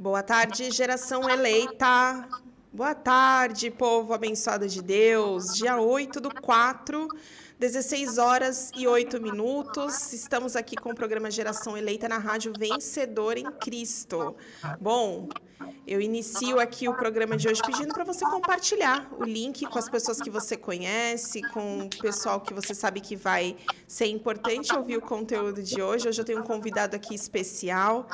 Boa tarde, geração eleita. Boa tarde, povo abençoado de Deus. Dia 8/4, 16 horas e 8 minutos. Estamos aqui com o programa Geração Eleita na Rádio Vencedor em Cristo. Bom, eu inicio aqui o programa de hoje pedindo para você compartilhar o link com as pessoas que você conhece, com o pessoal que você sabe que vai ser importante ouvir o conteúdo de hoje. Hoje eu tenho um convidado aqui especial.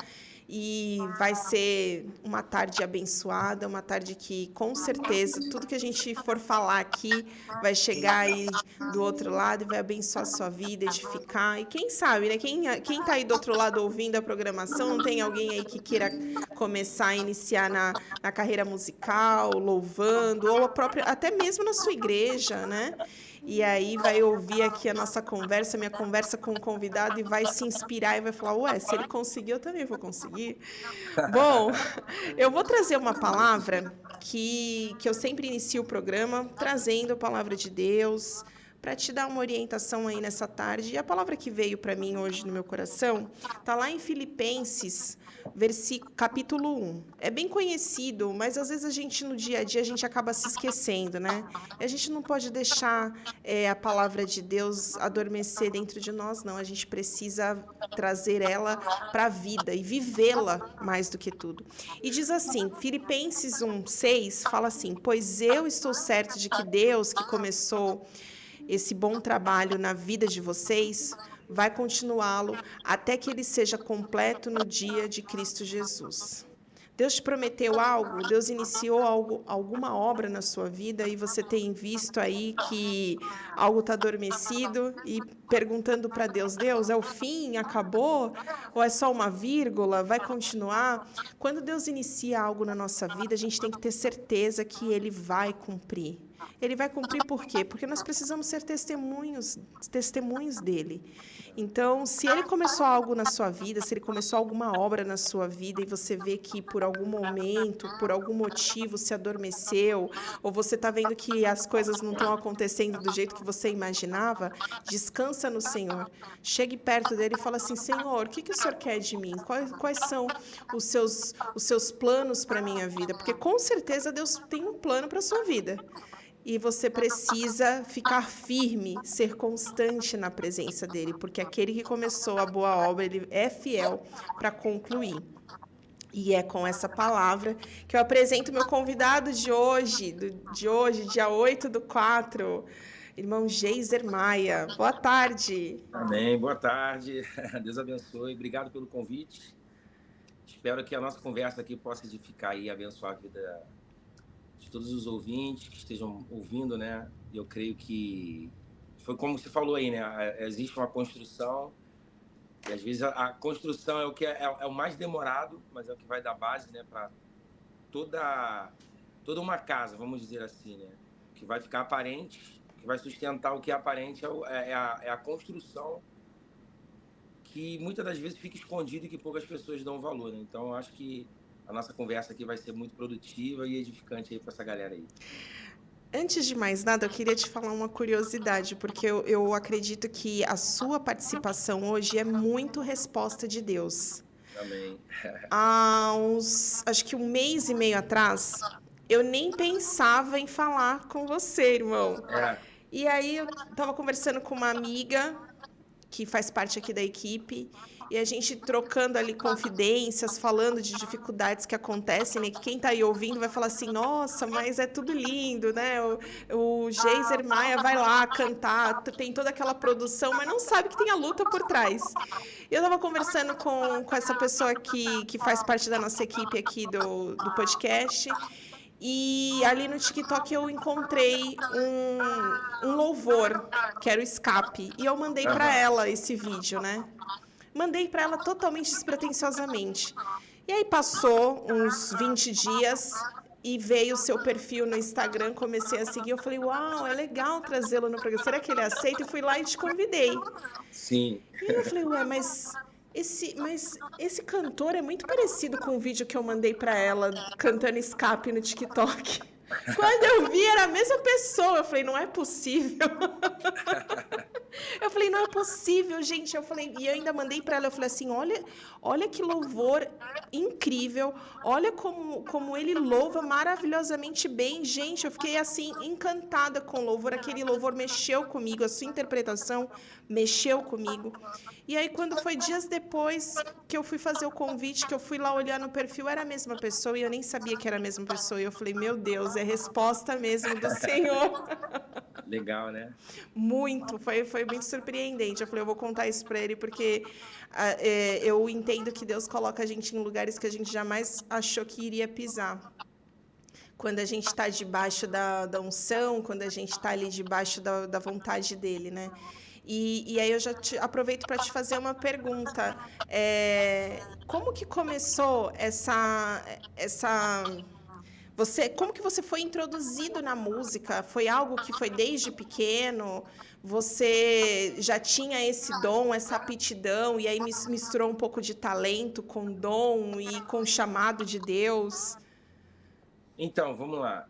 E vai ser uma tarde abençoada, uma tarde que, com certeza, tudo que a gente for falar aqui vai chegar aí do outro lado e vai abençoar a sua vida, edificar. E quem sabe, né? Quem está aí do outro lado ouvindo a programação, não tem alguém aí que queira começar a iniciar na carreira musical, louvando, ou a própria, até mesmo na sua igreja, né? E aí vai ouvir aqui a nossa conversa, minha conversa com o convidado, e vai se inspirar e vai falar, ué, se ele conseguiu, eu também vou conseguir. Bom, eu vou trazer uma palavra que eu sempre inicio o programa, trazendo a palavra de Deus, para te dar uma orientação aí nessa tarde. E a palavra que veio para mim hoje no meu coração está lá em Filipenses, capítulo 1. É bem conhecido, mas às vezes a gente, no dia a dia, a gente acaba se esquecendo, né? E a gente não pode deixar a palavra de Deus adormecer dentro de nós, não. A gente precisa trazer ela para a vida e vivê-la mais do que tudo. E diz assim, Filipenses 1:6 fala assim, pois eu estou certo de que Deus, que começou esse bom trabalho na vida de vocês, vai continuá-lo até que ele seja completo no dia de Cristo Jesus. Deus te prometeu algo, Deus iniciou alguma obra na sua vida e você tem visto aí que algo está adormecido e perguntando para Deus, Deus, é o fim? Acabou? Ou é só uma vírgula? Vai continuar? Quando Deus inicia algo na nossa vida, a gente tem que ter certeza que Ele vai cumprir. Ele vai cumprir por quê? Porque nós precisamos ser testemunhos dele. Então, se ele começou algo na sua vida, se ele começou alguma obra na sua vida e você vê que por algum momento, por algum motivo se adormeceu, ou você está vendo que as coisas não estão acontecendo do jeito que você imaginava, descansa no Senhor. Chegue perto dele e fala assim, Senhor, o que o Senhor quer de mim? Quais são os seus planos para a minha vida? Porque com certeza Deus tem um plano para a sua vida. E você precisa ficar firme, ser constante na presença dele, porque aquele que começou a boa obra, ele é fiel para concluir. E é com essa palavra que eu apresento meu convidado de hoje, dia 8/4, irmão Geiser Maia. Boa tarde. Amém, boa tarde. Deus abençoe. Obrigado pelo convite. Espero que a nossa conversa aqui possa edificar e abençoar a vida de todos os ouvintes que estejam ouvindo, né? E eu creio que foi como você falou aí, né? Existe uma construção e às vezes a construção é o que é o mais demorado, mas é o que vai dar base, né? Para toda uma casa, vamos dizer assim, né? Que vai ficar aparente, que vai sustentar o que é aparente é a construção que muitas das vezes fica escondido e que poucas pessoas dão valor, né? Então eu acho que a nossa conversa aqui vai ser muito produtiva e edificante aí para essa galera aí. Antes de mais nada, eu queria te falar uma curiosidade, porque eu acredito que a sua participação hoje é muito resposta de Deus. Amém. Há acho que 1 mês e meio atrás, eu nem pensava em falar com você, irmão. E aí eu estava conversando com uma amiga que faz parte aqui da equipe, e a gente trocando ali confidências, falando de dificuldades que acontecem, né? Que quem está aí ouvindo vai falar assim, nossa, mas é tudo lindo, né? O Geiser Maia vai lá cantar, tem toda aquela produção, mas não sabe que tem a luta por trás. Eu estava conversando com essa pessoa que faz parte da nossa equipe aqui do podcast, e ali no TikTok eu encontrei um louvor, que era o Escape, e eu mandei para ela esse vídeo, né? Mandei para ela totalmente despretensiosamente. E aí passou uns 20 dias e veio o seu perfil no Instagram, comecei a seguir, eu falei, uau, é legal trazê-lo no programa, será que ele aceita? E fui lá e te convidei. Sim. E eu falei, ué, mas esse cantor é muito parecido com o vídeo que eu mandei para ela cantando Escape no TikTok. Quando eu vi, era a mesma pessoa. Eu falei, não é possível. Eu falei, não é possível, gente. Eu falei, e eu ainda mandei para ela, eu falei assim, olha que louvor incrível, olha como ele louva maravilhosamente bem. Gente, eu fiquei assim encantada com o louvor, aquele louvor mexeu comigo, a sua interpretação mexeu comigo. E aí quando foi dias depois que eu fui fazer o convite, que eu fui lá olhar no perfil, era a mesma pessoa e eu nem sabia que era a mesma pessoa. E eu falei, meu Deus, é resposta mesmo do Senhor. Legal, né? Muito, foi muito surpreendente. Eu falei, eu vou contar isso para ele, porque eu entendo que Deus coloca a gente em lugares que a gente jamais achou que iria pisar. Quando a gente está debaixo da unção, quando a gente está ali debaixo da vontade dele, né? E aí eu já aproveito para te fazer uma pergunta. Como que começou essa como que você foi introduzido na música? Foi algo que foi desde pequeno? Você já tinha esse dom, essa aptidão, e aí misturou um pouco de talento com dom e com chamado de Deus? Então, vamos lá.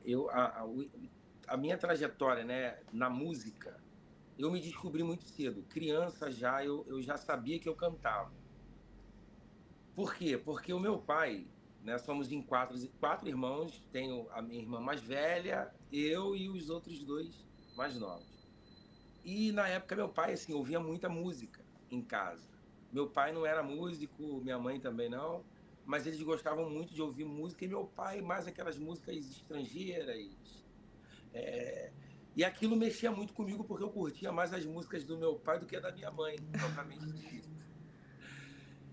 A minha trajetória, né, na música, eu me descobri muito cedo. Criança já, eu já sabia que eu cantava. Por quê? Porque o meu pai, né, somos em quatro irmãos, tenho a minha irmã mais velha, eu e os outros dois mais novos. E na época meu pai, assim, ouvia muita música em casa. Meu pai não era músico, minha mãe também não, mas eles gostavam muito de ouvir música e meu pai mais aquelas músicas estrangeiras. É, E aquilo mexia muito comigo porque eu curtia mais as músicas do meu pai do que a da minha mãe, propriamente dito.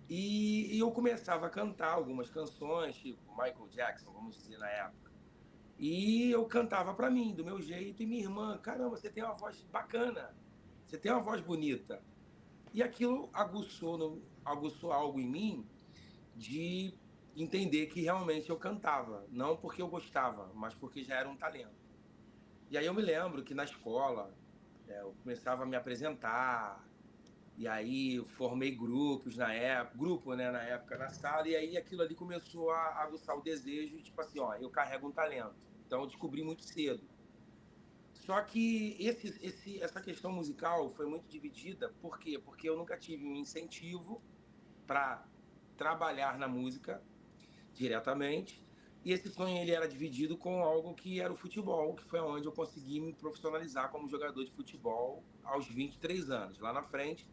E eu começava a cantar algumas canções, tipo Michael Jackson, vamos dizer, na época. E eu cantava pra mim, do meu jeito, e minha irmã, caramba, você tem uma voz bacana, você tem uma voz bonita. E aquilo aguçou, aguçou algo em mim de entender que realmente eu cantava, não porque eu gostava, mas porque já era um talento. E aí eu me lembro que na escola eu começava a me apresentar, e aí eu formei grupos na época, grupo, né, na época na sala, e aí aquilo ali começou a aguçar o desejo, tipo assim, ó, eu carrego um talento. Então eu descobri muito cedo. Só que essa questão musical foi muito dividida, por quê? Porque eu nunca tive um incentivo para trabalhar na música diretamente, e esse sonho ele era dividido com algo que era o futebol, que foi onde eu consegui me profissionalizar como jogador de futebol aos 23 anos, lá na frente,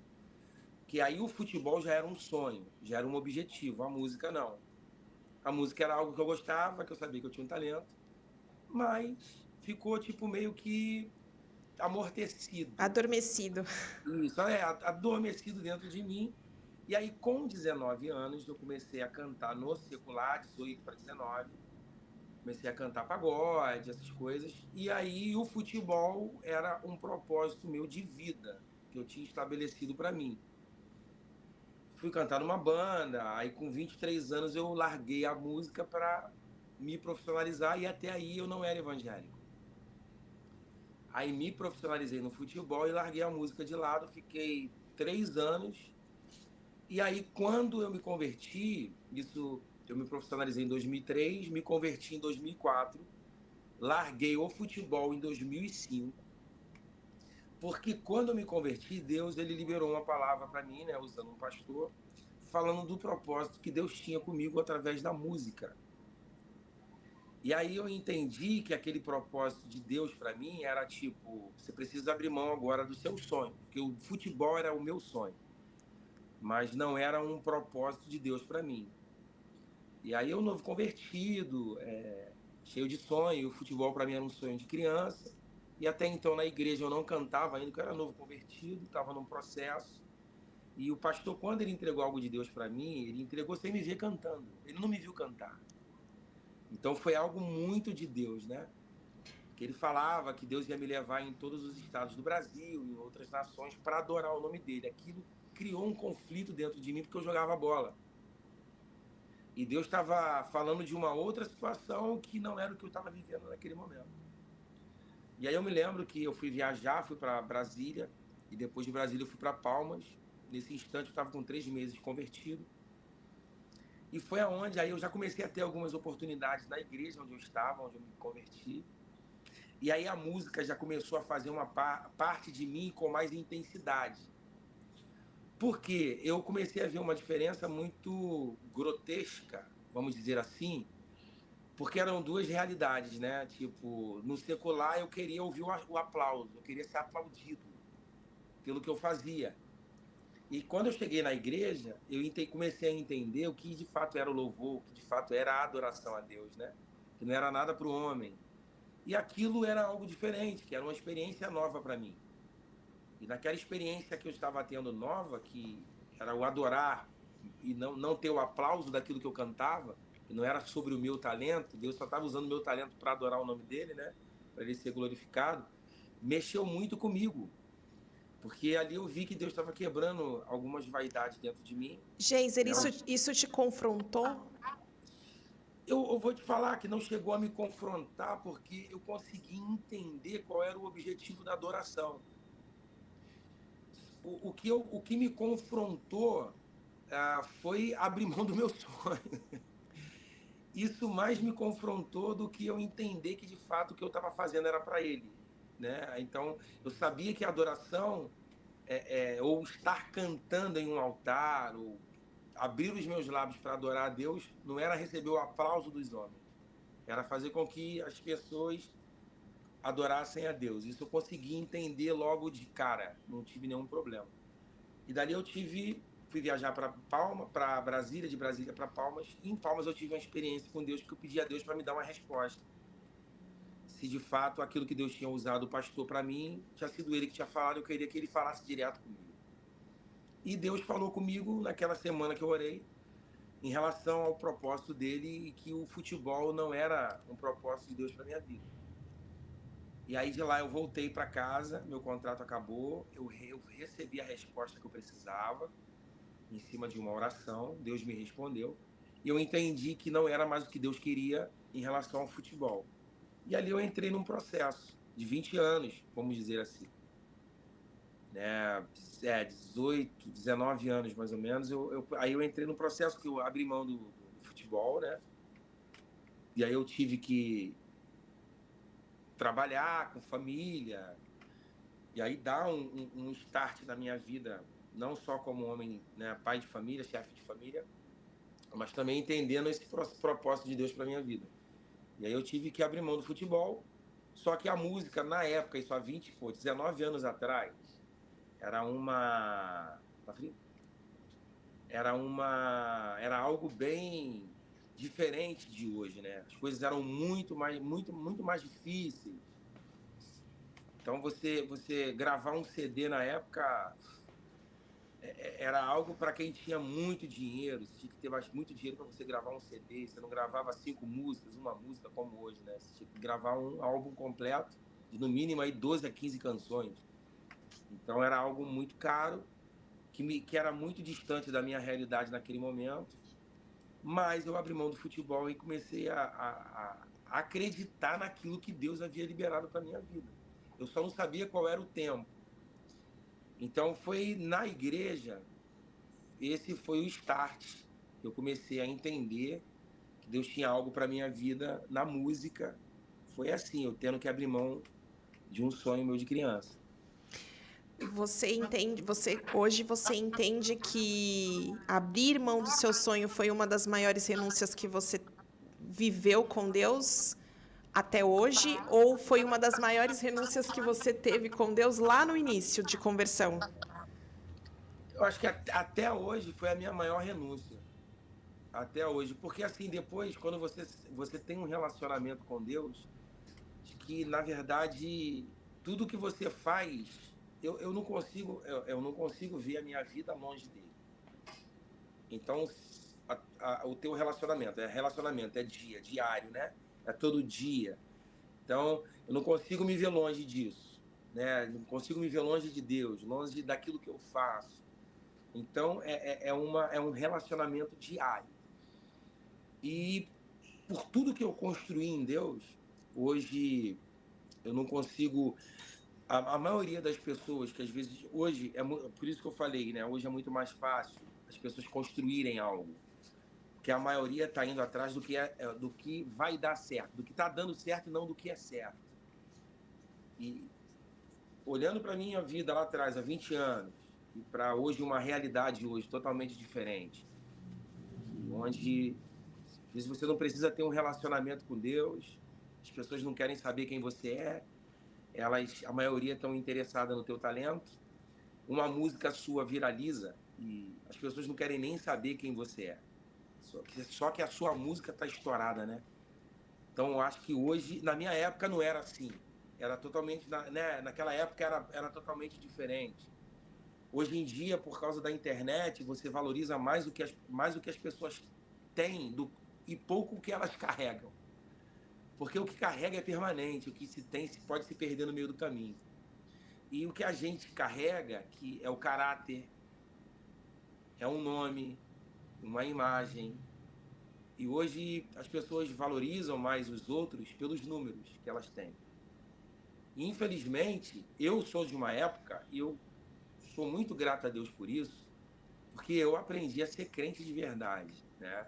que aí o futebol já era um sonho, já era um objetivo, a música não. A música era algo que eu gostava, que eu sabia que eu tinha um talento, mas ficou tipo meio que amortecido. Adormecido. Isso, adormecido dentro de mim. E aí, com 19 anos, eu comecei a cantar no secular, 18 para 19. Comecei a cantar pagode, essas coisas. E aí, o futebol era um propósito meu de vida, que eu tinha estabelecido para mim. Fui cantar numa banda, aí com 23 anos eu larguei a música para me profissionalizar e até aí eu não era evangélico. Aí me profissionalizei no futebol e larguei a música de lado, fiquei 3 anos. E aí, quando eu me converti, isso eu me profissionalizei em 2003, me converti em 2004, larguei o futebol em 2005, porque quando eu me converti, Deus ele liberou uma palavra para mim, né, usando um pastor, falando do propósito que Deus tinha comigo através da música. E aí eu entendi que aquele propósito de Deus para mim era tipo, você precisa abrir mão agora do seu sonho, porque o futebol era o meu sonho, mas não era um propósito de Deus para mim. E aí eu novo convertido, cheio de sonho, o futebol para mim era um sonho de criança. E até então na igreja eu não cantava ainda, porque eu era novo convertido, estava num processo. E o pastor, quando ele entregou algo de Deus para mim, ele entregou sem me ver cantando. Ele não me viu cantar. Então foi algo muito de Deus, né? Que ele falava que Deus ia me levar em todos os estados do Brasil, em outras nações, para adorar o nome dele. Aquilo criou um conflito dentro de mim, porque eu jogava bola. E Deus estava falando de uma outra situação que não era o que eu estava vivendo naquele momento. E aí eu me lembro que eu fui viajar, fui para Brasília, e depois de Brasília eu fui para Palmas. Nesse instante eu estava com 3 meses convertido. E foi aonde aí eu já comecei a ter algumas oportunidades na igreja onde eu estava, onde eu me converti. E aí a música já começou a fazer uma parte de mim com mais intensidade. Porque eu comecei a ver uma diferença muito grotesca, vamos dizer assim, porque eram duas realidades, né? Tipo, no secular eu queria ouvir o aplauso, eu queria ser aplaudido pelo que eu fazia. E quando eu cheguei na igreja, comecei a entender o que de fato era o louvor, o que de fato era a adoração a Deus, né? Que não era nada para o homem. E aquilo era algo diferente, que era uma experiência nova para mim. E naquela experiência que eu estava tendo nova, que era o adorar e não ter o aplauso daquilo que eu cantava, que não era sobre o meu talento, Deus só estava usando o meu talento para adorar o nome dele, né? Para ele ser glorificado, mexeu muito comigo. Porque ali eu vi que Deus estava quebrando algumas vaidades dentro de mim. Geiser, Né? isso te confrontou? Eu vou te falar que não chegou a me confrontar porque eu consegui entender qual era o objetivo da adoração. O que me confrontou foi abrir mão do meu sonho. Isso mais me confrontou do que eu entender que de fato o que eu estava fazendo era para ele. Né? Então eu sabia que a adoração ou estar cantando em um altar, ou abrir os meus lábios para adorar a Deus, não era receber o aplauso dos homens, era fazer com que as pessoas adorassem a Deus. Isso eu consegui entender logo de cara, não tive nenhum problema. E dali fui viajar para Brasília, de Brasília para Palmas, e em Palmas eu tive uma experiência com Deus, porque eu pedi a Deus para me dar uma resposta. Se de fato aquilo que Deus tinha usado o pastor para mim, tinha sido ele que tinha falado, eu queria que ele falasse direto comigo. E Deus falou comigo naquela semana que eu orei, em relação ao propósito dele, e que o futebol não era um propósito de Deus para minha vida. E aí de lá eu voltei para casa, meu contrato acabou, eu recebi a resposta que eu precisava, em cima de uma oração, Deus me respondeu, e eu entendi que não era mais o que Deus queria em relação ao futebol. E ali eu entrei num processo de 20 anos, vamos dizer assim. Né? 18, 19 anos mais ou menos, aí eu entrei num processo que eu abri mão do futebol, né? E aí eu tive que trabalhar com família, e aí dar um start na minha vida, não só como homem, né, pai de família, chefe de família, mas também entendendo esse propósito de Deus para minha vida. E aí eu tive que abrir mão do futebol, só que a música, na época, isso há 19 anos atrás, era era algo bem diferente de hoje, né? As coisas eram muito mais difíceis. Então você gravar um CD na época era algo para quem tinha muito dinheiro. Você tinha que ter muito dinheiro para você gravar um CD. Você não gravava 5 músicas, uma música como hoje, né? Você tinha que gravar um álbum completo de no mínimo aí 12 a 15 canções. Então era algo muito caro, que era muito distante da minha realidade naquele momento. Mas eu abri mão do futebol e comecei a acreditar naquilo que Deus havia liberado para minha vida. Eu só não sabia qual era o tempo. Então foi na igreja, esse foi o start. Eu comecei a entender que Deus tinha algo para minha vida na música. Foi assim, eu tendo que abrir mão de um sonho meu de criança. Hoje você entende que abrir mão do seu sonho foi uma das maiores renúncias que você viveu com Deus até hoje, ou foi uma das maiores renúncias que você teve com Deus lá no início de conversão? Eu acho que até hoje foi a minha maior renúncia. Até hoje. Porque assim, depois, quando você tem um relacionamento com Deus, que na verdade tudo que você faz, eu eu não consigo ver a minha vida longe dele. Então o teu relacionamento é diário, né? É todo dia. Então eu não consigo me ver longe disso, né? Não consigo me ver longe de Deus, longe daquilo que eu faço. Então é um relacionamento diário. E por tudo que eu construí em Deus, hoje eu não consigo. A maioria das pessoas que às vezes hoje por isso que eu falei, né? Hoje é muito mais fácil as pessoas construírem algo, porque a maioria está indo atrás do que vai dar certo, do que está dando certo e não do que é certo. E olhando para minha vida lá atrás, há 20 anos, e para hoje, uma realidade hoje totalmente diferente, onde às vezes você não precisa ter um relacionamento com Deus, as pessoas não querem saber quem você é, a maioria estão interessadas no teu talento, uma música sua viraliza e as pessoas não querem nem saber quem você é. Só que a sua música está estourada, né? Então eu acho que hoje, na minha época não era assim. Era totalmente, né? Naquela época era totalmente diferente. Hoje em dia, por causa da internet, você valoriza mais o que as pessoas têm e pouco o que elas carregam. Porque o que carrega é permanente, o que se tem pode se perder no meio do caminho. E o que a gente carrega, que é o caráter, é um nome, uma imagem. E hoje as pessoas valorizam mais os outros pelos números que elas têm. E, infelizmente, eu sou de uma época, e eu sou muito grato a Deus por isso, porque eu aprendi a ser crente de verdade, né?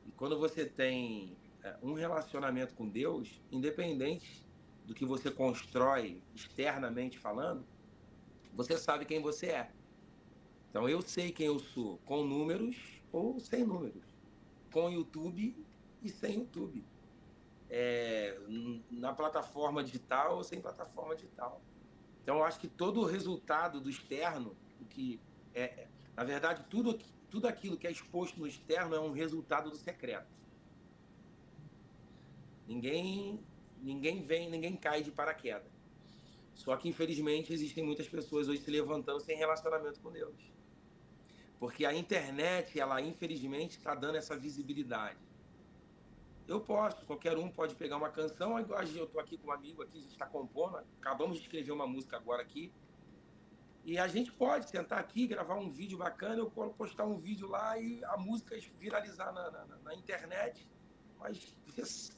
E quando você tem um relacionamento com Deus, independente do que você constrói externamente falando, você sabe quem você é. Então eu sei quem eu sou, com números ou sem números, com YouTube e sem YouTube, na plataforma digital ou sem plataforma digital. Então eu acho que todo o resultado do externo, na verdade, tudo aquilo que é exposto no externo é um resultado do secreto. Ninguém cai de paraquedas. Só que, infelizmente, existem muitas pessoas hoje se levantando sem relacionamento com Deus. Porque a internet, ela, infelizmente, está dando essa visibilidade. Qualquer um pode pegar uma canção, igual eu estou aqui com um amigo, aqui, a gente está compondo, acabamos de escrever uma música agora aqui, e a gente pode sentar aqui, gravar um vídeo bacana, eu postar um vídeo lá e a música viralizar na internet, mas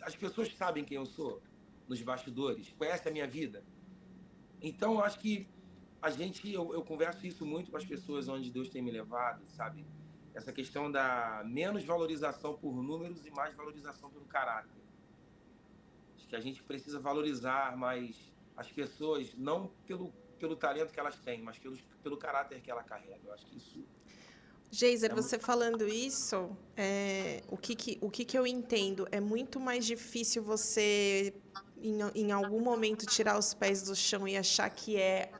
as pessoas sabem quem eu sou nos bastidores, conhecem a minha vida. Então, eu acho que eu converso isso muito com as pessoas onde Deus tem me levado, sabe? Essa questão da menos valorização por números e mais valorização pelo caráter. Acho que a gente precisa valorizar mais as pessoas, não pelo talento que elas têm, mas pelo caráter que ela carrega. Eu acho que isso Geiser, é você muito... falando isso, o que eu entendo? É muito mais difícil você, em algum momento, tirar os pés do chão e achar que é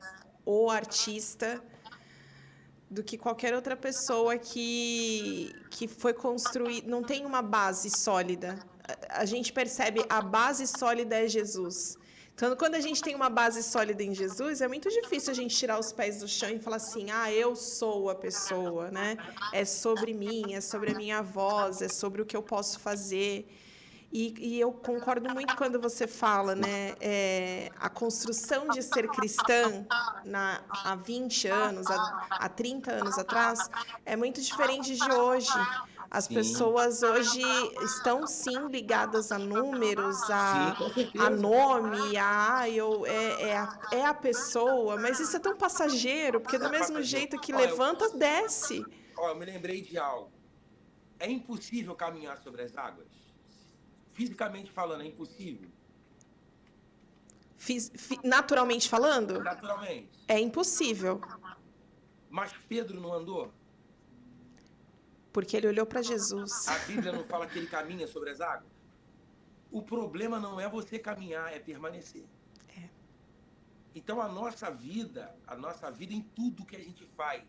o artista do que qualquer outra pessoa que foi construir, não tem uma base sólida. A gente percebe a base sólida é Jesus. Então, quando a gente tem uma base sólida em Jesus, é muito difícil a gente tirar os pés do chão e falar assim: ah, eu sou a pessoa, né? É sobre mim, é sobre a minha voz, é sobre o que eu posso fazer. E eu concordo muito quando você fala, né? A construção de ser cristã há 20 anos, há 30 anos atrás, é muito diferente de hoje. As Sim, pessoas hoje estão sim ligadas a números, sim, com a certeza. nome, é a pessoa, mas isso é tão passageiro, porque Isso do é mesmo passageiro. jeito que Ó, levanta, desce. eu me lembrei de algo. É impossível caminhar sobre as águas? Fisicamente falando, é impossível. Naturalmente falando, Naturalmente. é impossível. Mas Pedro não andou? Porque ele olhou para Jesus. A Bíblia não fala que ele caminha sobre as águas? O problema não é você caminhar, é permanecer. Então a nossa vida em tudo que a gente faz,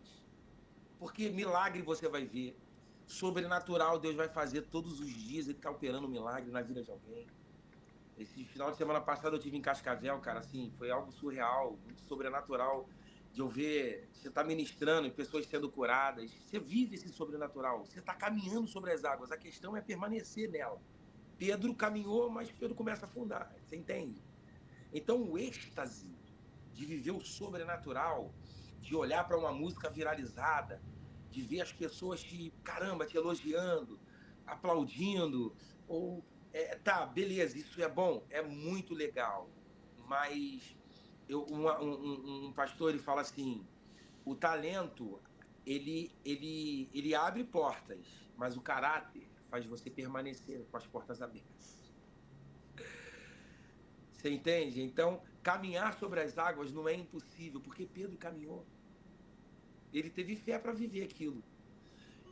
porque milagre você vai ver, sobrenatural Deus vai fazer todos os dias, Ele está operando um milagre na vida de alguém. Esse final de semana passado eu tive em Cascavel, cara, assim, foi algo surreal, muito sobrenatural, de eu ver, você está ministrando e pessoas sendo curadas, você vive esse sobrenatural, você está caminhando sobre as águas, a questão é permanecer nela. Pedro caminhou, mas Pedro começa a afundar, você entende? Então o êxtase de viver o sobrenatural, de olhar para uma música viralizada, de ver as pessoas caramba, te elogiando, aplaudindo, ou tá, beleza, isso é bom, é muito legal, mas um pastor ele fala assim, o talento ele abre portas, mas o caráter faz você permanecer com as portas abertas. Você entende? Então, caminhar sobre as águas não é impossível, porque Pedro caminhou. Ele teve fé para viver aquilo.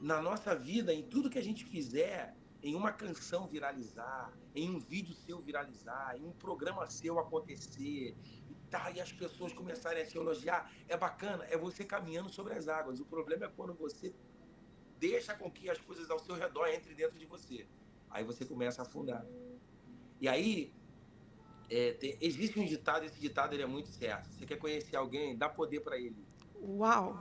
Na nossa vida, em tudo que a gente fizer, em uma canção viralizar, em um vídeo seu viralizar, em um programa seu acontecer, e tá, e as pessoas começarem a te elogiar, é bacana, é você caminhando sobre as águas. O problema é quando você deixa com que as coisas ao seu redor entrem dentro de você. Aí você começa a afundar. E aí, existe um ditado, esse ditado ele é muito certo. Você quer conhecer alguém, dá poder para ele. Uau!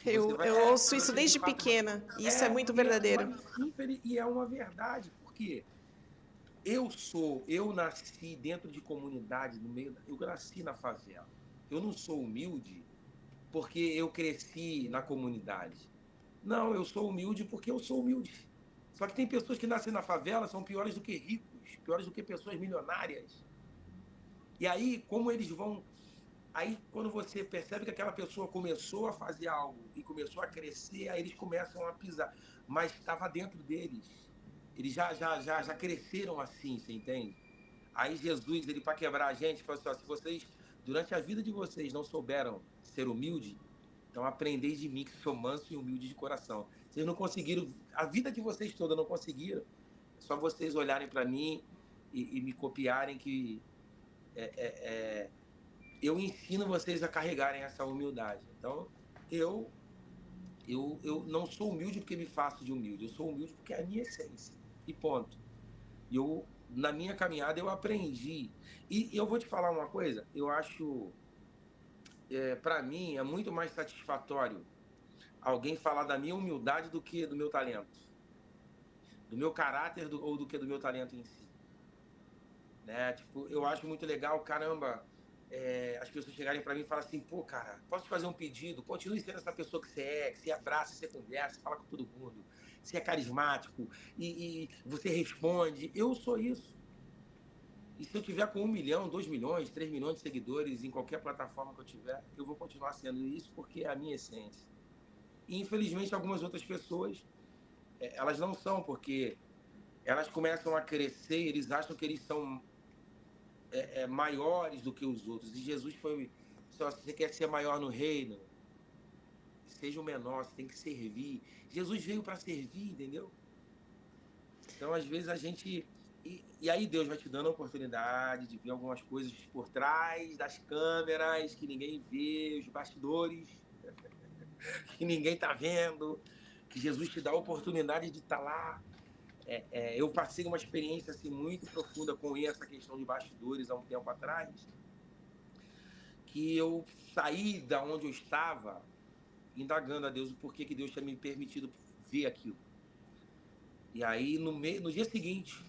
Que você vai, Eu ouço isso você de desde fato pequena, e isso é muito verdadeiro. mas sim, e é uma verdade, porque eu nasci dentro de comunidade, no meio, eu nasci na favela. Eu não sou humilde porque eu cresci na comunidade. Não, eu sou humilde porque eu sou humilde. Só que tem pessoas que nascem na favela, são piores do que ricos, piores do que pessoas milionárias. E aí, como eles vão. Aí, quando você percebe que aquela pessoa começou a fazer algo e começou a crescer, aí eles começam a pisar. Mas estava dentro deles. Eles já cresceram assim, você entende? Aí Jesus, ele para quebrar a gente, falou assim: ó, se vocês, durante a vida de vocês, não souberam ser humilde, então aprendei de mim que sou manso e humilde de coração. Vocês não conseguiram, a vida de vocês toda não conseguiram. É só vocês olharem para mim e me copiarem que eu ensino vocês a carregarem essa humildade. Então, eu, eu não sou humilde porque me faço de humilde. Eu sou humilde porque é a minha essência. E ponto. E eu, na minha caminhada, eu aprendi. E eu vou te falar uma coisa. Eu acho, para mim, é muito mais satisfatório alguém falar da minha humildade do que do meu talento. Do meu caráter ou do que do meu talento em si. Né? Tipo, eu acho muito legal, caramba, as pessoas chegarem para mim e falar assim, pô, cara, posso te fazer um pedido? Continue sendo essa pessoa que você abraça, você conversa, você fala com todo mundo, você é carismático e você responde. Eu sou isso. E se eu tiver com 1 milhão, 2 milhões, 3 milhões de seguidores em qualquer plataforma que eu tiver, eu vou continuar sendo isso porque é a minha essência. E infelizmente algumas outras pessoas, elas não são, porque elas começam a crescer, eles acham que eles são maiores do que os outros. E Jesus foi, só se você quer ser maior no reino, seja o menor, você tem que servir. Jesus veio para servir, entendeu? Então, às vezes, a gente. E aí Deus vai te dando a oportunidade de ver algumas coisas por trás das câmeras que ninguém vê, os bastidores que ninguém tá vendo, que Jesus te dá a oportunidade de estar lá. Eu passei uma experiência assim, muito profunda com essa questão de bastidores há um tempo atrás, que eu saí da onde eu estava, indagando a Deus o porquê que Deus tinha me permitido ver aquilo. E aí, no dia seguinte,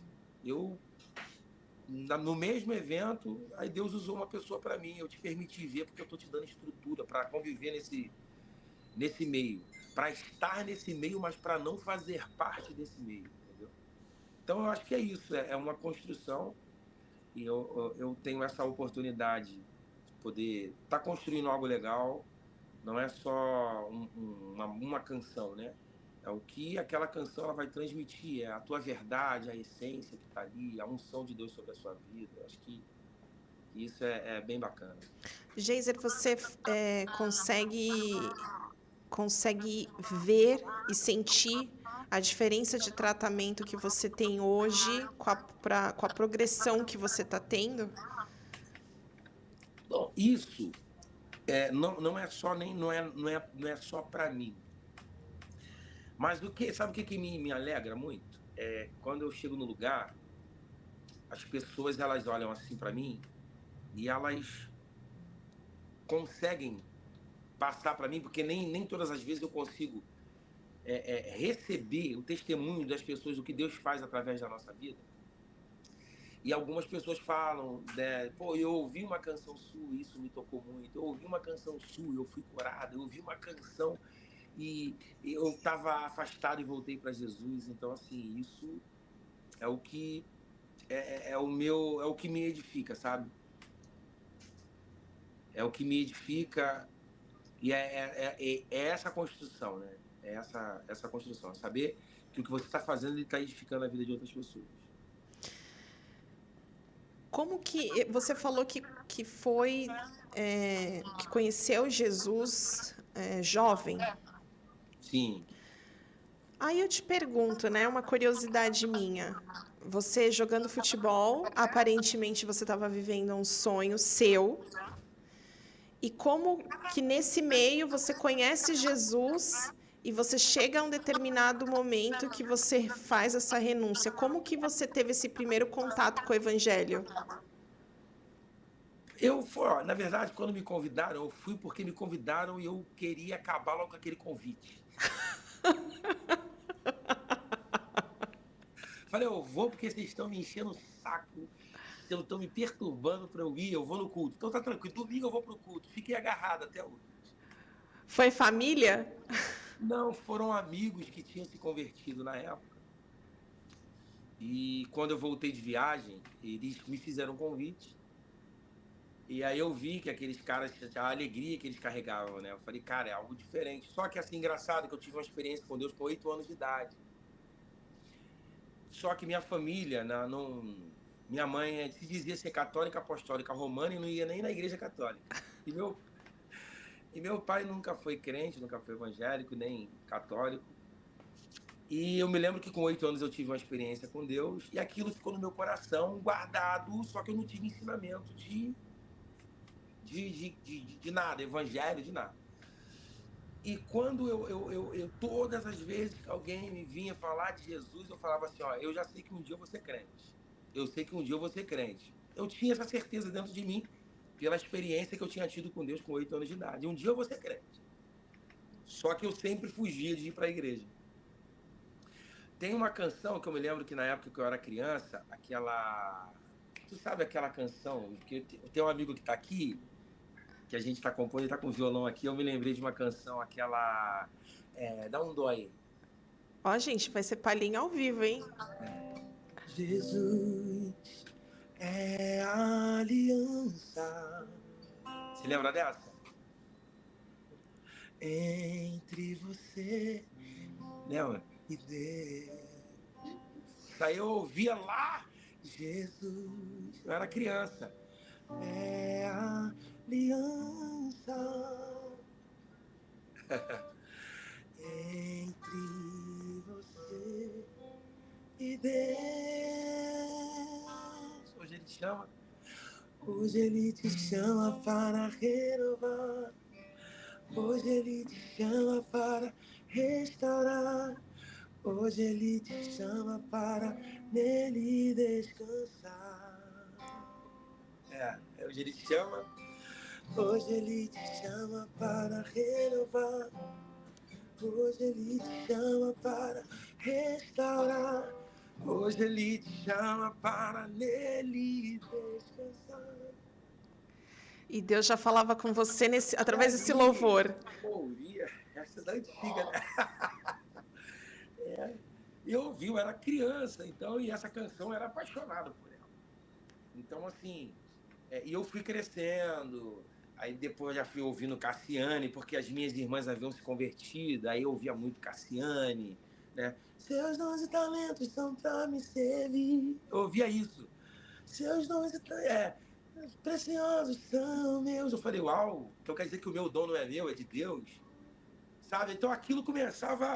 no mesmo evento, aí Deus usou uma pessoa para mim. Eu te permiti ver porque eu estou te dando estrutura para conviver nesse meio. Para estar nesse meio, mas para não fazer parte desse meio, entendeu? Então, eu acho que é isso. É uma construção. E eu tenho essa oportunidade de poder estar construindo algo legal. Não é só uma canção, né? É o que aquela canção ela vai transmitir, é a tua verdade, a essência que está ali, a unção de Deus sobre a sua vida. Eu acho que isso é bem bacana. Geiser, você consegue ver e sentir a diferença de tratamento que você tem hoje com a progressão que você está tendo? Bom, isso não é só não é só para mim. Mas sabe o que me alegra muito? Quando eu chego no lugar, as pessoas elas olham assim para mim e elas conseguem passar para mim, porque nem todas as vezes eu consigo receber o testemunho das pessoas do que Deus faz através da nossa vida. E algumas pessoas falam, né, pô, eu ouvi uma canção sua, isso me tocou muito. Eu ouvi uma canção sua, eu fui curado. Eu ouvi uma canção e eu estava afastado e voltei para Jesus. Então, assim, isso é o que é o que me edifica, sabe? É o que me edifica e é essa construção, né? É essa construção, é saber que o que você está fazendo ele está edificando a vida de outras pessoas. Como que você falou que foi, que conheceu Jesus jovem? Sim. Aí eu te pergunto, né, uma curiosidade minha. Você jogando futebol, aparentemente você estava vivendo um sonho seu, e como que nesse meio você conhece Jesus e você chega a um determinado momento que você faz essa renúncia? Como que você teve esse primeiro contato com o evangelho? Na verdade, quando me convidaram, eu fui porque me convidaram e eu queria acabar logo com aquele convite. Falei, eu vou porque vocês estão me enchendo o saco, vocês estão me perturbando para eu ir, eu vou no culto. Então tá tranquilo, domingo eu vou pro culto. Fiquei agarrado até hoje. Foi família? Não, foram amigos que tinham se convertido na época. E quando eu voltei de viagem, eles me fizeram um convite. E aí eu vi que aqueles caras, a alegria que eles carregavam, né? Eu falei, cara, é algo diferente. Só que assim, engraçado que eu tive uma experiência com Deus com 8 anos de idade. Só que minha família, minha mãe se dizia ser católica apostólica romana e não ia nem na igreja católica. E meu pai nunca foi crente, nunca foi evangélico, nem católico. E eu me lembro que com 8 anos eu tive uma experiência com Deus e aquilo ficou no meu coração guardado, só que eu não tive ensinamento de nada, evangelho, de nada. E quando todas as vezes que alguém me vinha falar de Jesus, eu falava assim, ó, eu já sei que um dia eu vou ser crente. Eu sei que um dia eu vou ser crente. Eu tinha essa certeza dentro de mim, pela experiência que eu tinha tido com Deus com 8 anos de idade. Um dia eu vou ser crente. Só que eu sempre fugia de ir para a igreja. Tem uma canção que eu me lembro que na época que eu era criança, aquela... Tu sabe aquela canção? Que eu tenho um amigo que está aqui, que a gente está compondo, ele está com o violão aqui, eu me lembrei de uma canção, aquela... Dá um dói. Ó, gente, vai ser palhinha ao vivo, hein? Jesus é a aliança. Se lembra dessa? Entre você, lembra? E Deus. Isso aí eu ouvia lá, Jesus. Eu era criança. É a aliança entre você e Deus. Hoje ele te chama. Hoje ele te chama para renovar. Hoje ele te chama para restaurar. Hoje ele te chama para nele descansar. Hoje ele te chama. Hoje ele te chama para renovar. Hoje ele te chama para restaurar. Hoje ele te chama para nele descansar. E Deus já falava com você através desse louvor. Ouvia, essa da antiga, né? Eu ouvi, eu era criança, então, e essa canção eu era apaixonado por ela. Então, assim, e eu fui crescendo, aí depois já fui ouvindo Cassiane, porque as minhas irmãs haviam se convertido, aí eu ouvia muito Cassiane, né? Seus dons e talentos são pra me servir. Eu ouvia isso. Seus dons e talentos, preciosos são meus. Eu falei, uau, então quer dizer que o meu dom não é meu, é de Deus? Sabe? Então aquilo começava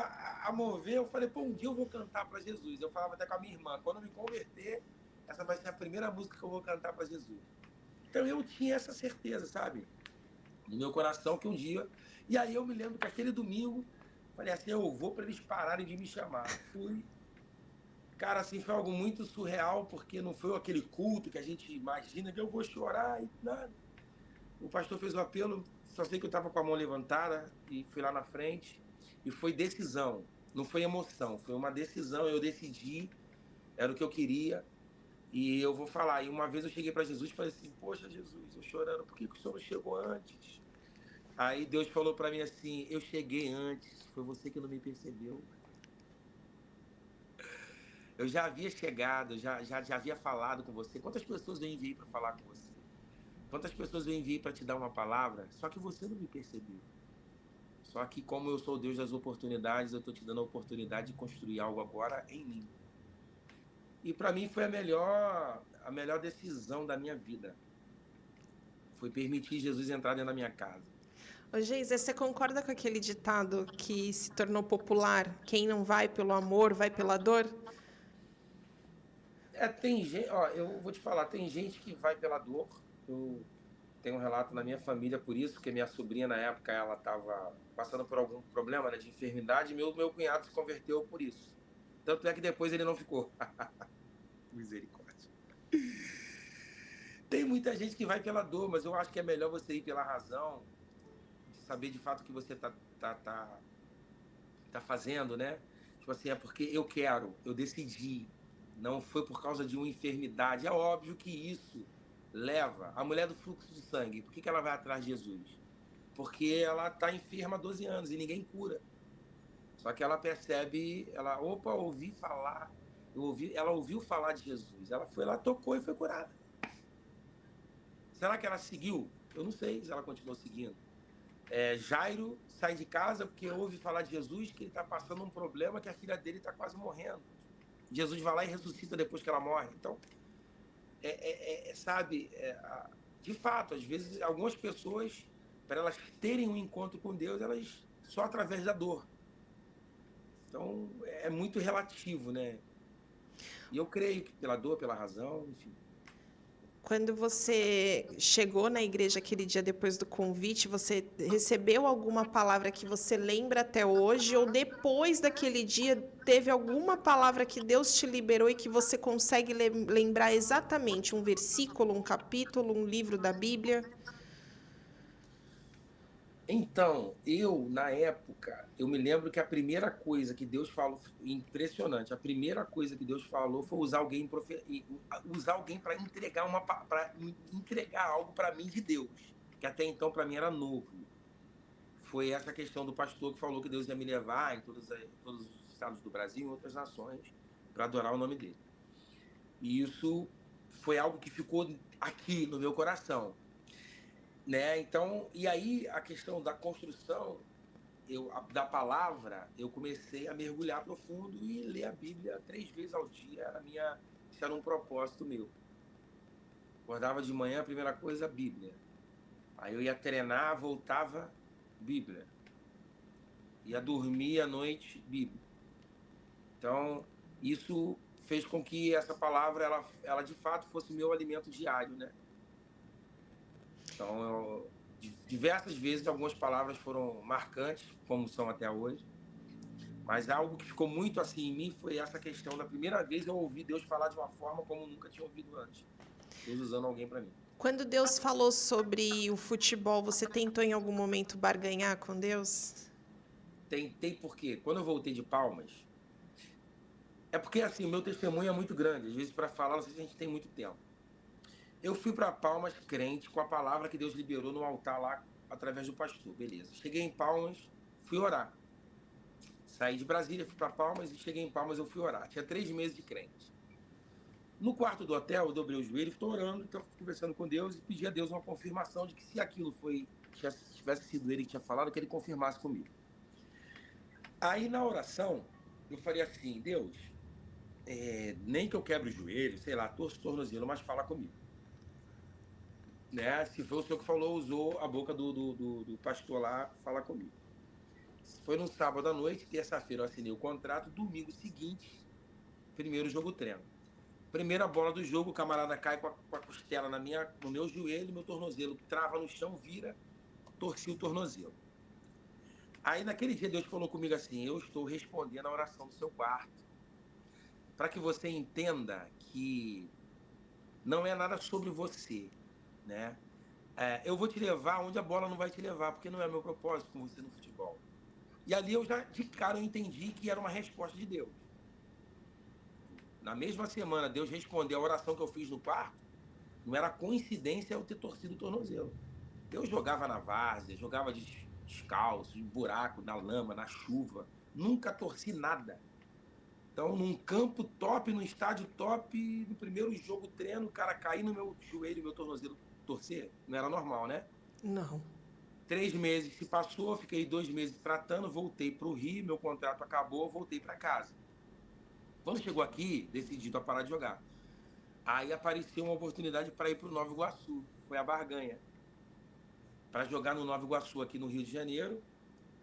a mover. Eu falei, pô, um dia eu vou cantar para Jesus. Eu falava até com a minha irmã, quando eu me converter, essa vai ser a primeira música que eu vou cantar para Jesus. Então eu tinha essa certeza, sabe? No meu coração que um dia... E aí eu me lembro que aquele domingo, falei assim, eu vou para eles pararem de me chamar. Fui. Cara, assim, foi algo muito surreal, porque não foi aquele culto que a gente imagina que eu vou chorar e nada. O pastor fez o apelo, só sei que eu estava com a mão levantada e fui lá na frente. E foi decisão, não foi emoção, foi uma decisão. Eu decidi, era o que eu queria. E eu vou falar. E uma vez eu cheguei para Jesus e falei assim: poxa, Jesus, eu chorando, por que o senhor não chegou antes? Aí Deus falou para mim assim: eu cheguei antes, foi você que não me percebeu. Eu já havia chegado, já havia falado com você. Quantas pessoas eu enviei para falar com você? Quantas pessoas eu enviei para te dar uma palavra? Só que você não me percebeu. Só que como eu sou o Deus das oportunidades, eu estou te dando a oportunidade de construir algo agora em mim. E para mim foi a melhor decisão da minha vida foi permitir Jesus entrar dentro da minha casa. Ô, Geisa, você concorda com aquele ditado que se tornou popular? Quem não vai pelo amor, vai pela dor? Tem gente, ó, eu vou te falar, tem gente que vai pela dor. Eu tenho um relato na minha família por isso, porque minha sobrinha na época ela estava passando por algum problema, né, de enfermidade, e meu cunhado se converteu por isso. Tanto é que depois ele não ficou. Misericórdia. Tem muita gente que vai pela dor, mas eu acho que é melhor você ir pela razão, de saber de fato o que você tá fazendo, né? Tipo assim, é porque eu quero, eu decidi. Não foi por causa de uma enfermidade. É óbvio que isso leva a mulher do fluxo de sangue. Por que ela vai atrás de Jesus? Porque ela está enferma há 12 anos e ninguém cura. Só que ela percebe, opa, ouvi falar, ela ouviu falar de Jesus. Ela foi lá, tocou e foi curada. Será que ela seguiu? Eu não sei se ela continuou seguindo. Jairo sai de casa porque ouve falar de Jesus, que ele está passando um problema, que a filha dele está quase morrendo. Jesus vai lá e ressuscita depois que ela morre. Então, sabe, de fato, às vezes, algumas pessoas, para elas terem um encontro com Deus, elas só através da dor. Então, é muito relativo, né? E eu creio que pela dor, pela razão, enfim. Quando você chegou na igreja aquele dia depois do convite, você recebeu alguma palavra que você lembra até hoje? Ou depois daquele dia, teve alguma palavra que Deus te liberou e que você consegue lembrar exatamente um versículo, um capítulo, um livro da Bíblia? Então, na época, eu me lembro que a primeira coisa que Deus falou, impressionante, a primeira coisa que Deus falou foi usar alguém para entregar algo para mim de Deus, que até então para mim era novo. Foi essa questão do pastor que falou que Deus ia me levar em todos os estados do Brasil e em outras nações para adorar o nome dele. E isso foi algo que ficou aqui no meu coração, né? Então, e aí a questão da construção da palavra, eu comecei a mergulhar profundo e ler a Bíblia 3 vezes ao dia. Isso era um propósito meu. Acordava de manhã, a primeira coisa, a Bíblia. Aí eu ia treinar, voltava, Bíblia. Ia dormir à noite, Bíblia. Então, isso fez com que essa palavra, ela de fato fosse meu alimento diário, né? Então, diversas vezes, algumas palavras foram marcantes, como são até hoje. Mas algo que ficou muito assim em mim foi essa questão da primeira vez eu ouvi Deus falar de uma forma como eu nunca tinha ouvido antes. Deus usando alguém para mim. Quando Deus falou sobre o futebol, você tentou em algum momento barganhar com Deus? Tentei porque quando eu voltei de Palmas, é porque assim, o meu testemunho é muito grande, às vezes para falar, não sei se a gente tem muito tempo. Eu fui para Palmas crente com a palavra que Deus liberou no altar lá através do pastor, beleza. Cheguei em Palmas, fui orar. Saí de Brasília, fui para Palmas e cheguei em Palmas, eu fui orar. Tinha 3 meses de crente. No quarto do hotel, eu dobrei o joelho, estou orando, estou conversando com Deus e pedi a Deus uma confirmação de que se aquilo tivesse sido ele que tinha falado, que ele confirmasse comigo. Aí na oração, eu falei assim, Deus, nem que eu quebre o joelho, sei lá, torço o tornozelo, mas fala comigo. Né? Se foi o senhor que falou, usou a boca do pastor lá, fala comigo. Foi no sábado à noite, terça-feira eu assinei o contrato, domingo seguinte, primeiro jogo treino. Primeira bola do jogo, o camarada cai com a costela no meu joelho, meu tornozelo trava no chão, vira, torci o tornozelo. Aí naquele dia Deus falou comigo assim, eu estou respondendo a oração do seu quarto, para que você entenda que não é nada sobre você, né? Eu vou te levar onde a bola não vai te levar, porque não é meu propósito com você no futebol. E ali eu já, de cara, eu entendi que era uma resposta de Deus. Na mesma semana, Deus respondeu a oração que eu fiz no quarto. Não era coincidência eu ter torcido o tornozelo. Eu jogava na várzea, jogava descalço, em buraco, na lama, na chuva. Nunca torci nada. Então, num campo top, num estádio top, no primeiro jogo treino, o cara cair no meu joelho, meu tornozelo torcer, não era normal, né? Não. 3 meses se passou, fiquei 2 meses tratando, voltei para o Rio, meu contrato acabou, voltei para casa. Quando chegou aqui, decidido a parar de jogar. Aí apareceu uma oportunidade para ir para o Nova Iguaçu, foi a barganha, para jogar no Nova Iguaçu aqui no Rio de Janeiro,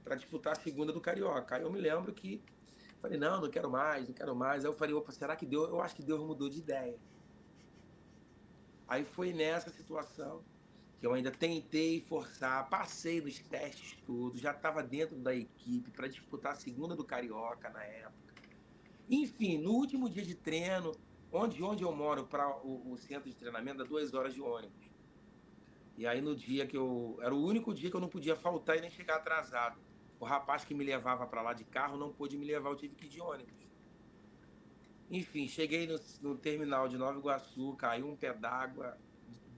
para disputar a segunda do Carioca. Aí eu me lembro que falei, não, não quero mais, não quero mais. Aí eu falei, opa, será que Deus... Eu acho que Deus mudou de ideia. Aí foi nessa situação que eu ainda tentei forçar, passei nos testes todos, já estava dentro da equipe para disputar a segunda do Carioca na época. Enfim, no último dia de treino, onde eu moro para o centro de treinamento, dá 2 horas de ônibus. E aí no dia que eu... Era o único dia que eu não podia faltar e nem chegar atrasado. O rapaz que me levava para lá de carro não pôde me levar, eu tive que ir de ônibus. Enfim, cheguei no terminal de Nova Iguaçu, caiu um pé d'água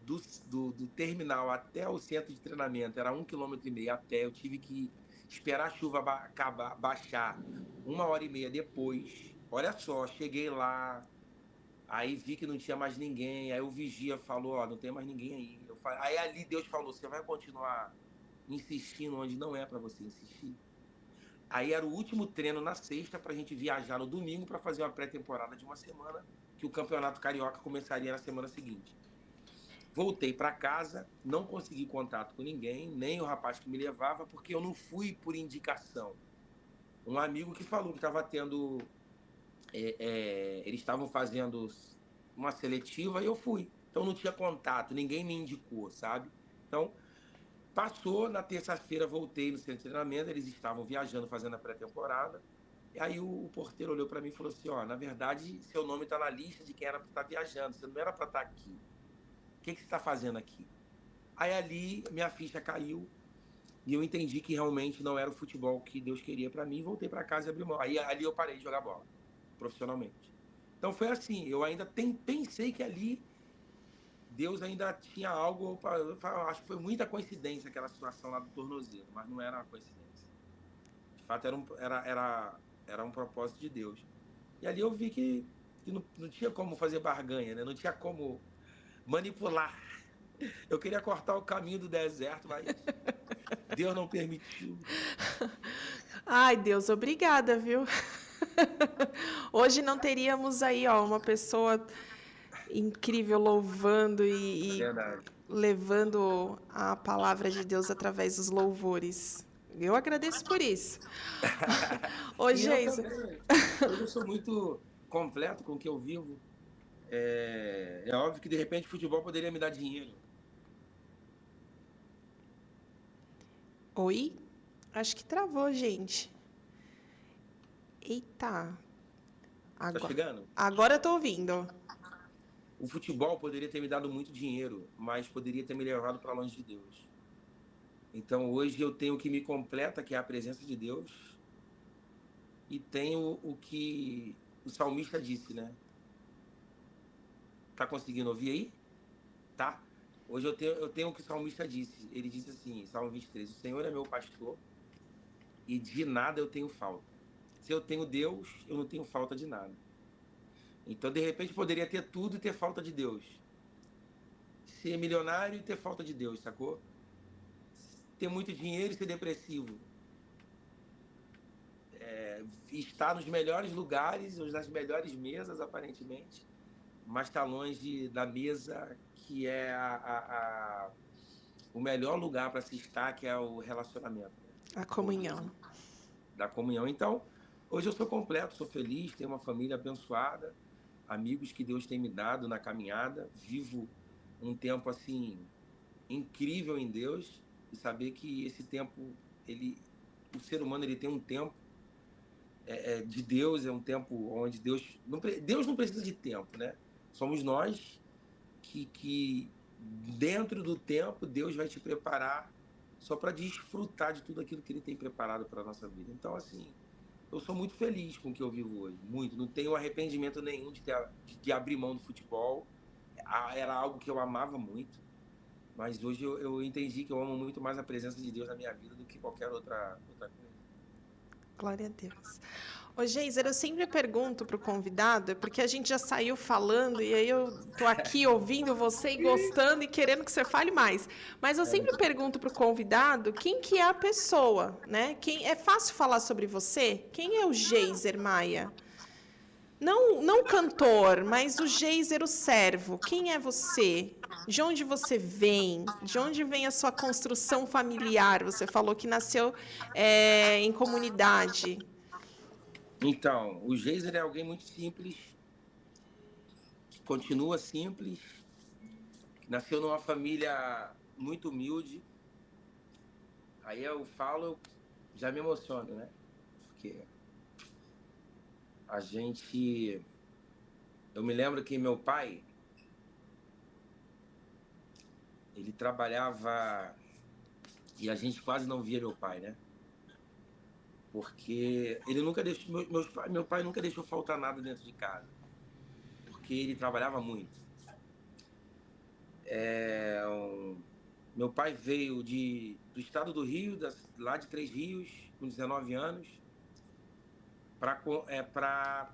do terminal até o centro de treinamento, era 1,5 km a pé, eu tive que esperar a chuva baixar 1 hora e meia depois. Olha só, cheguei lá, aí vi que não tinha mais ninguém, aí o vigia falou, ó, não tem mais ninguém aí. Aí ali Deus falou, você vai continuar insistindo onde não é para você insistir? Aí era o último treino na sexta para a gente viajar no domingo para fazer uma pré-temporada de uma semana, que o Campeonato Carioca começaria na semana seguinte. Voltei para casa, não consegui contato com ninguém, nem o rapaz que me levava, porque eu não fui por indicação. Um amigo que falou que estava tendo... eles estavam fazendo uma seletiva e eu fui. Então não tinha contato, ninguém me indicou, sabe? Então... Passou, na terça-feira voltei no centro de treinamento, eles estavam viajando, fazendo a pré-temporada. E aí o porteiro olhou para mim e falou assim, ó, na verdade, seu nome está na lista de quem era para estar viajando, você não era para estar aqui. O que você está fazendo aqui? Aí ali minha ficha caiu e eu entendi que realmente não era o futebol que Deus queria para mim, voltei para casa e abri mão. Aí ali eu parei de jogar bola, profissionalmente. Então foi assim, eu ainda pensei que ali Deus ainda tinha algo acho que foi muita coincidência aquela situação lá do tornozelo, mas não era uma coincidência. De fato, era um propósito de Deus. E ali eu vi que não tinha como fazer barganha, né? Não tinha como manipular. Eu queria cortar o caminho do deserto, mas Deus não permitiu. Ai, Deus, obrigada, viu? Hoje não teríamos aí, ó, uma pessoa incrível louvando e Verdade. levando a palavra de Deus através dos louvores. Eu agradeço por isso. Ô, E eu Geisa. também. Hoje eu sou muito completo com o que eu vivo. É óbvio que de repente o futebol poderia me dar dinheiro. Oi? Acho que travou, gente. Eita. Tá chegando? Agora eu tô ouvindo. O futebol poderia ter me dado muito dinheiro, mas poderia ter me levado para longe de Deus. Então hoje eu tenho o que me completa, que é a presença de Deus, e tenho o que o salmista disse, né? Tá conseguindo ouvir aí? Tá? Hoje eu tenho o que o salmista disse. Ele disse assim, Salmo 23, o Senhor é meu pastor e de nada eu tenho falta. Se eu tenho Deus, eu não tenho falta de nada. Então, de repente, poderia ter tudo e ter falta de Deus. Ser milionário e ter falta de Deus, sacou? Ter muito dinheiro e ser depressivo. Estar nos melhores lugares, nas melhores mesas, aparentemente, mas está longe da mesa que é o melhor lugar para se estar, que é o relacionamento. A comunhão. Da comunhão. Então, hoje eu sou completo, sou feliz, tenho uma família abençoada, amigos que Deus tem me dado na caminhada, vivo um tempo assim incrível em Deus e saber que esse tempo, o ser humano ele tem um tempo de Deus, é um tempo onde Deus não precisa de tempo, né? Somos nós que dentro do tempo Deus vai te preparar só para desfrutar de tudo aquilo que Ele tem preparado para a nossa vida. Então, assim, eu sou muito feliz com o que eu vivo hoje, muito. Não tenho arrependimento nenhum de abrir mão do futebol. Era algo que eu amava muito, mas hoje eu entendi que eu amo muito mais a presença de Deus na minha vida do que qualquer outra coisa. Glória a Deus. Ô, Geiser, eu sempre pergunto para o convidado, porque a gente já saiu falando e aí eu tô aqui ouvindo você e gostando e querendo que você fale mais. Mas eu sempre pergunto para o convidado quem que é a pessoa, né? É fácil falar sobre você? Quem é o Geiser Maia? Não cantor, mas o Geiser, o servo. Quem é você? De onde você vem? De onde vem a sua construção familiar? Você falou que nasceu em comunidade. Então, o Geiser é alguém muito simples, que continua simples, que nasceu numa família muito humilde. Aí eu falo, já me emociono, né? Porque a gente. Eu me lembro que meu pai, ele trabalhava e a gente quase não via meu pai, né? Porque ele nunca deixou. Meu pai nunca deixou faltar nada dentro de casa, porque ele trabalhava muito. Meu pai veio do estado do Rio, lá de Três Rios, com 19 anos, para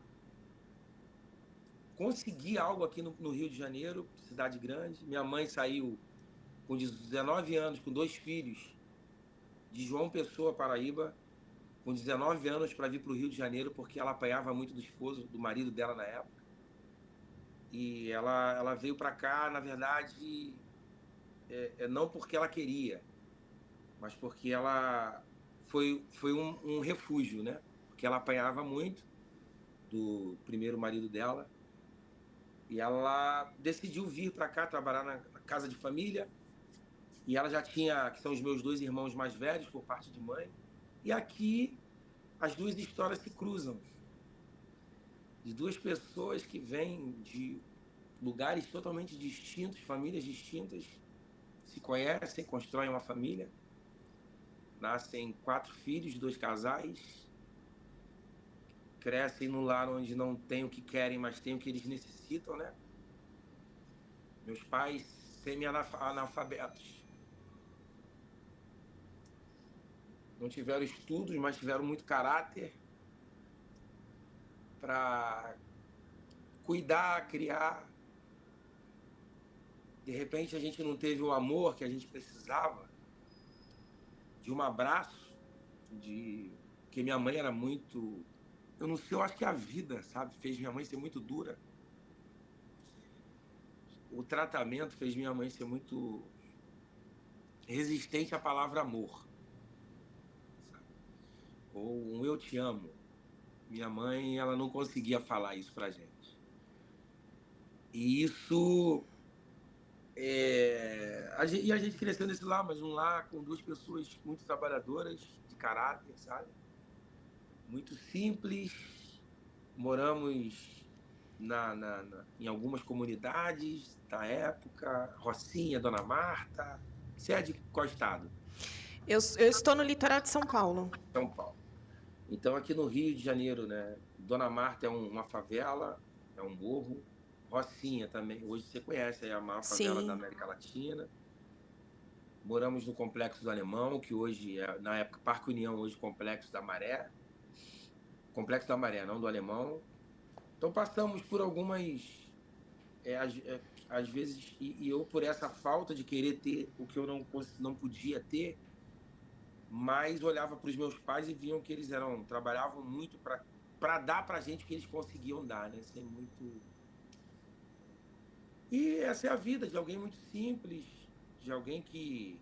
conseguir algo aqui no Rio de Janeiro, cidade grande. Minha mãe saiu com 19 anos, com 2 filhos, de João Pessoa, Paraíba, com 19 anos para vir para o Rio de Janeiro, porque ela apanhava muito do esposo, do marido dela na época. E ela veio para cá, na verdade, não porque ela queria, mas porque ela foi um refúgio, né? Porque ela apanhava muito do primeiro marido dela. E ela decidiu vir para cá trabalhar na casa de família. E ela já tinha, que são os meus 2 irmãos mais velhos, por parte de mãe. E aqui as duas histórias se cruzam. De duas pessoas que vêm de lugares totalmente distintos, famílias distintas, se conhecem, constroem uma família. Nascem 4 filhos de 2 casais. Crescem num lar onde não tem o que querem, mas tem o que eles necessitam, né? Meus pais semi-analfabetos. Não tiveram estudos, mas tiveram muito caráter para cuidar, criar. De repente a gente não teve o amor que a gente precisava, de um abraço, porque minha mãe era muito... Eu não sei, eu acho que a vida, sabe, fez minha mãe ser muito dura. O tratamento fez minha mãe ser muito resistente à palavra amor, sabe? Ou um eu te amo. Minha mãe, ela não conseguia falar isso pra gente. E isso... e a gente cresceu nesse lar, mas um lar com 2 pessoas muito trabalhadoras, de caráter, sabe? Muito simples. Moramos em algumas comunidades da época, Rocinha, Dona Marta. Você é de qual estado? Eu estou no litoral de São Paulo. São Paulo. Então, aqui no Rio de Janeiro, né? Dona Marta é uma favela, é um morro. Rocinha também, hoje você conhece, é a maior favela da Sim. América Latina. Moramos no Complexo do Alemão, que hoje na época, Parque União, hoje Complexo da Maré. Complexo da Maré, não do Alemão. Então passamos por algumas... às vezes, e eu por essa falta de querer ter o que eu não podia ter, mas olhava para os meus pais e viam que eles trabalhavam muito para dar para a gente o que eles conseguiam dar, né? Sem muito... E essa é a vida de alguém muito simples, de alguém que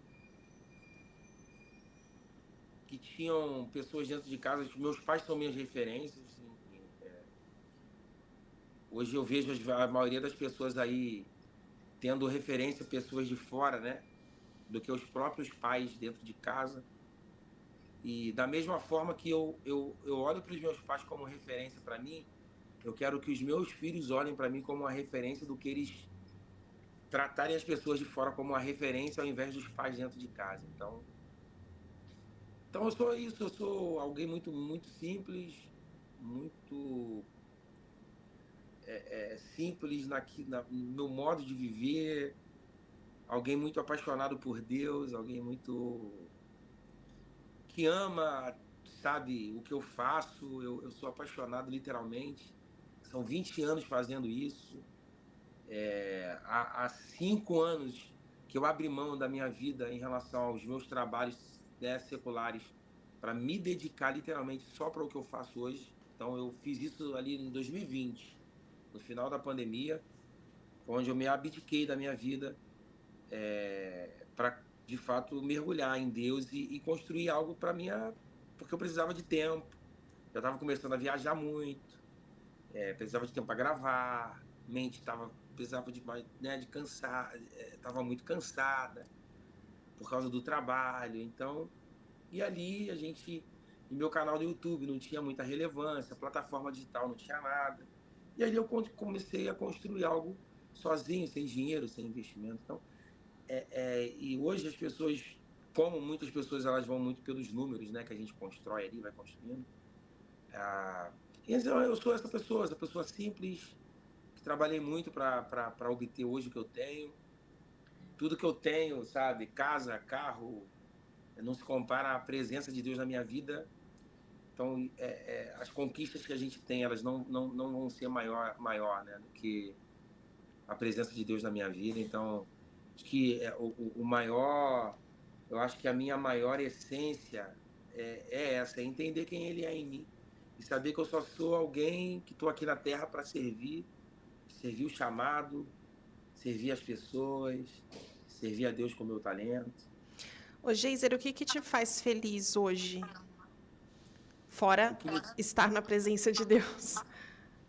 tinham pessoas dentro de casa. Meus pais são minhas referências. Hoje eu vejo a maioria das pessoas aí tendo referência pessoas de fora, né? Do que os próprios pais dentro de casa. E da mesma forma que eu olho para os meus pais como referência para mim, eu quero que os meus filhos olhem para mim como uma referência do que eles tratarem as pessoas de fora como uma referência ao invés dos pais dentro de casa. Então eu sou isso, eu sou alguém muito, muito simples, muito simples no meu modo de viver, alguém muito apaixonado por Deus, alguém muito que ama, sabe, o que eu faço. Eu sou apaixonado literalmente, são 20 anos fazendo isso. Há 5 anos que eu abri mão da minha vida em relação aos meus trabalhos, né, seculares, para me dedicar literalmente só para o que eu faço hoje. Então eu fiz isso ali em 2020, no final da pandemia, onde eu me abdiquei da minha vida para, de fato, mergulhar em Deus e construir algo para minha... Porque eu precisava de tempo, eu estava começando a viajar muito, precisava de tempo para gravar, precisava de mais, né, de cansar, estava muito cansada por causa do trabalho. Então, e ali em meu canal do YouTube não tinha muita relevância, plataforma digital não tinha nada. E ali eu comecei a construir algo sozinho, sem dinheiro, sem investimento. Então, e hoje as pessoas, como muitas pessoas, elas vão muito pelos números, né, que a gente constrói ali, vai construindo. Então eu sou essa pessoa simples, que trabalhei muito para obter hoje o que eu tenho. Tudo que eu tenho, sabe, casa, carro, não se compara à presença de Deus na minha vida. Então, as conquistas que a gente tem, elas não vão ser maior, né, do que a presença de Deus na minha vida. Então, acho que o maior, eu acho que a minha maior essência é essa, é entender quem Ele é em mim e saber que eu só sou alguém que estou aqui na Terra para servir o chamado, servir as pessoas, servir a Deus com o meu talento. Ô, Geiser, o que que te faz feliz hoje? O Fora que me, estar na presença de Deus.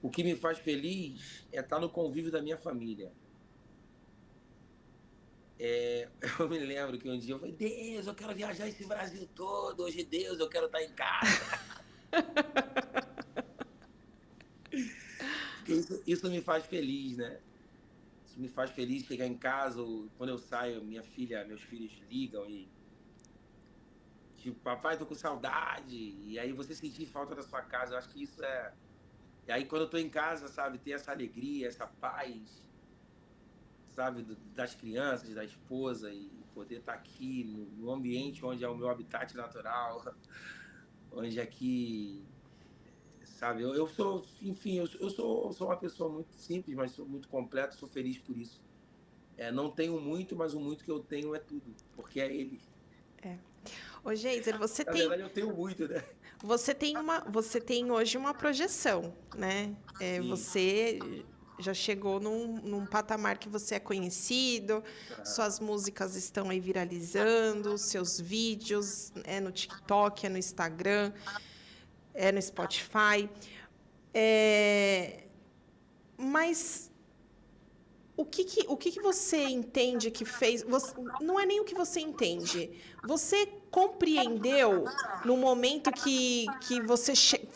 o que me faz feliz é estar no convívio da minha família. Eu me lembro que um dia eu falei, Deus, eu quero viajar esse Brasil todo. Hoje, Deus, eu quero estar em casa. Porque isso me faz feliz, né? Isso me faz feliz chegar em casa, ou quando eu saio, meus filhos ligam e tipo, papai, tô com saudade. E aí você sentir falta da sua casa, eu acho que isso é... E aí quando eu tô em casa, sabe, ter essa alegria, essa paz, sabe, das crianças, da esposa, e poder estar aqui no ambiente onde é o meu habitat natural, onde aqui, sabe, eu sou, enfim, eu sou uma pessoa muito simples, mas sou muito completa, sou feliz por isso. Não tenho muito, mas o muito que eu tenho é tudo, porque é Ele. Ô, Geiser, Na verdade, eu tenho muito, né? você tem hoje uma projeção, né? Sim. Você já chegou num patamar que você é conhecido, Aham. suas músicas estão aí viralizando, seus vídeos é no TikTok, é no Instagram, é no Spotify. É, mas o que que você entende que fez? Não é nem o que você entende. Você compreendeu no momento que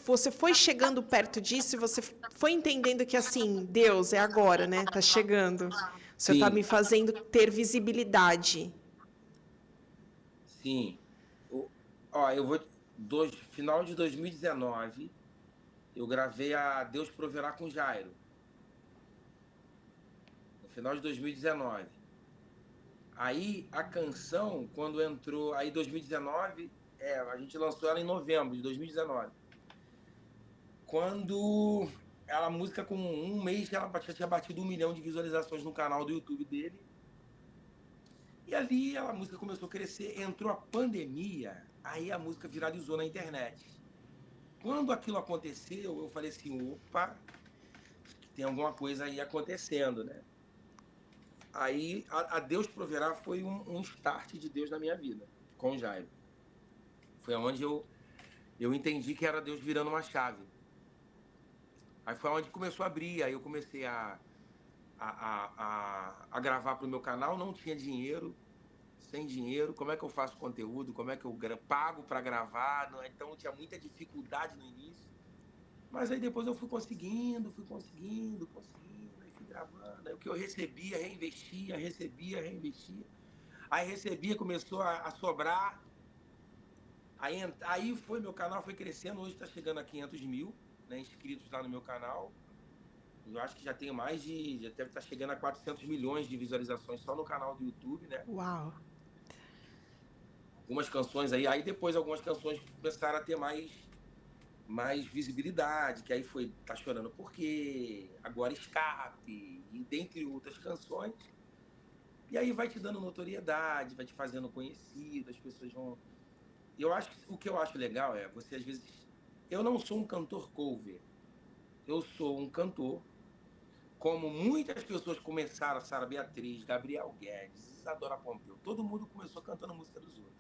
você foi chegando perto disso e você foi entendendo que, assim, Deus, é agora, né? Tá chegando. O Senhor tá Sim, me fazendo ter visibilidade. sim. O- Ó, final de 2019, eu gravei a Deus Proverá com Jairo. No final de 2019. Aí a canção, quando entrou, aí 2019, a gente lançou ela em novembro de 2019. Quando a música, com um mês, ela já tinha batido 1 milhão de visualizações no canal do YouTube dele. E ali a música começou a crescer, entrou a pandemia, aí a música viralizou na internet. Quando aquilo aconteceu, eu falei assim, opa, tem alguma coisa aí acontecendo, né? Aí a Deus Proverá foi um start de Deus na minha vida, com o Jairo. Foi onde eu entendi que era Deus virando uma chave. Aí foi onde começou a abrir, aí eu comecei a gravar para o meu canal, não tinha dinheiro, sem dinheiro, como é que eu faço conteúdo, como é que eu pago para gravar, então tinha muita dificuldade no início, mas aí depois eu fui conseguindo, aí fui gravando, aí o que eu recebia, reinvestia, aí recebia, começou a sobrar, aí foi, meu canal foi crescendo, hoje está chegando a 500 mil, né, inscritos lá no meu canal. Eu acho que já tenho já deve estar chegando a 400 milhões de visualizações só no canal do YouTube, né? Uau! Algumas canções aí depois algumas canções começaram a ter mais visibilidade, que aí foi Tá Chorando Por Quê, Agora Escape, e dentre outras canções. E aí vai te dando notoriedade, vai te fazendo conhecido, as pessoas vão... O que eu acho legal é você, às vezes, eu não sou um cantor cover. Eu sou um cantor, como muitas pessoas começaram, Sara Beatriz, Gabriel Guedes, Isadora Pompeu, todo mundo começou cantando música dos outros.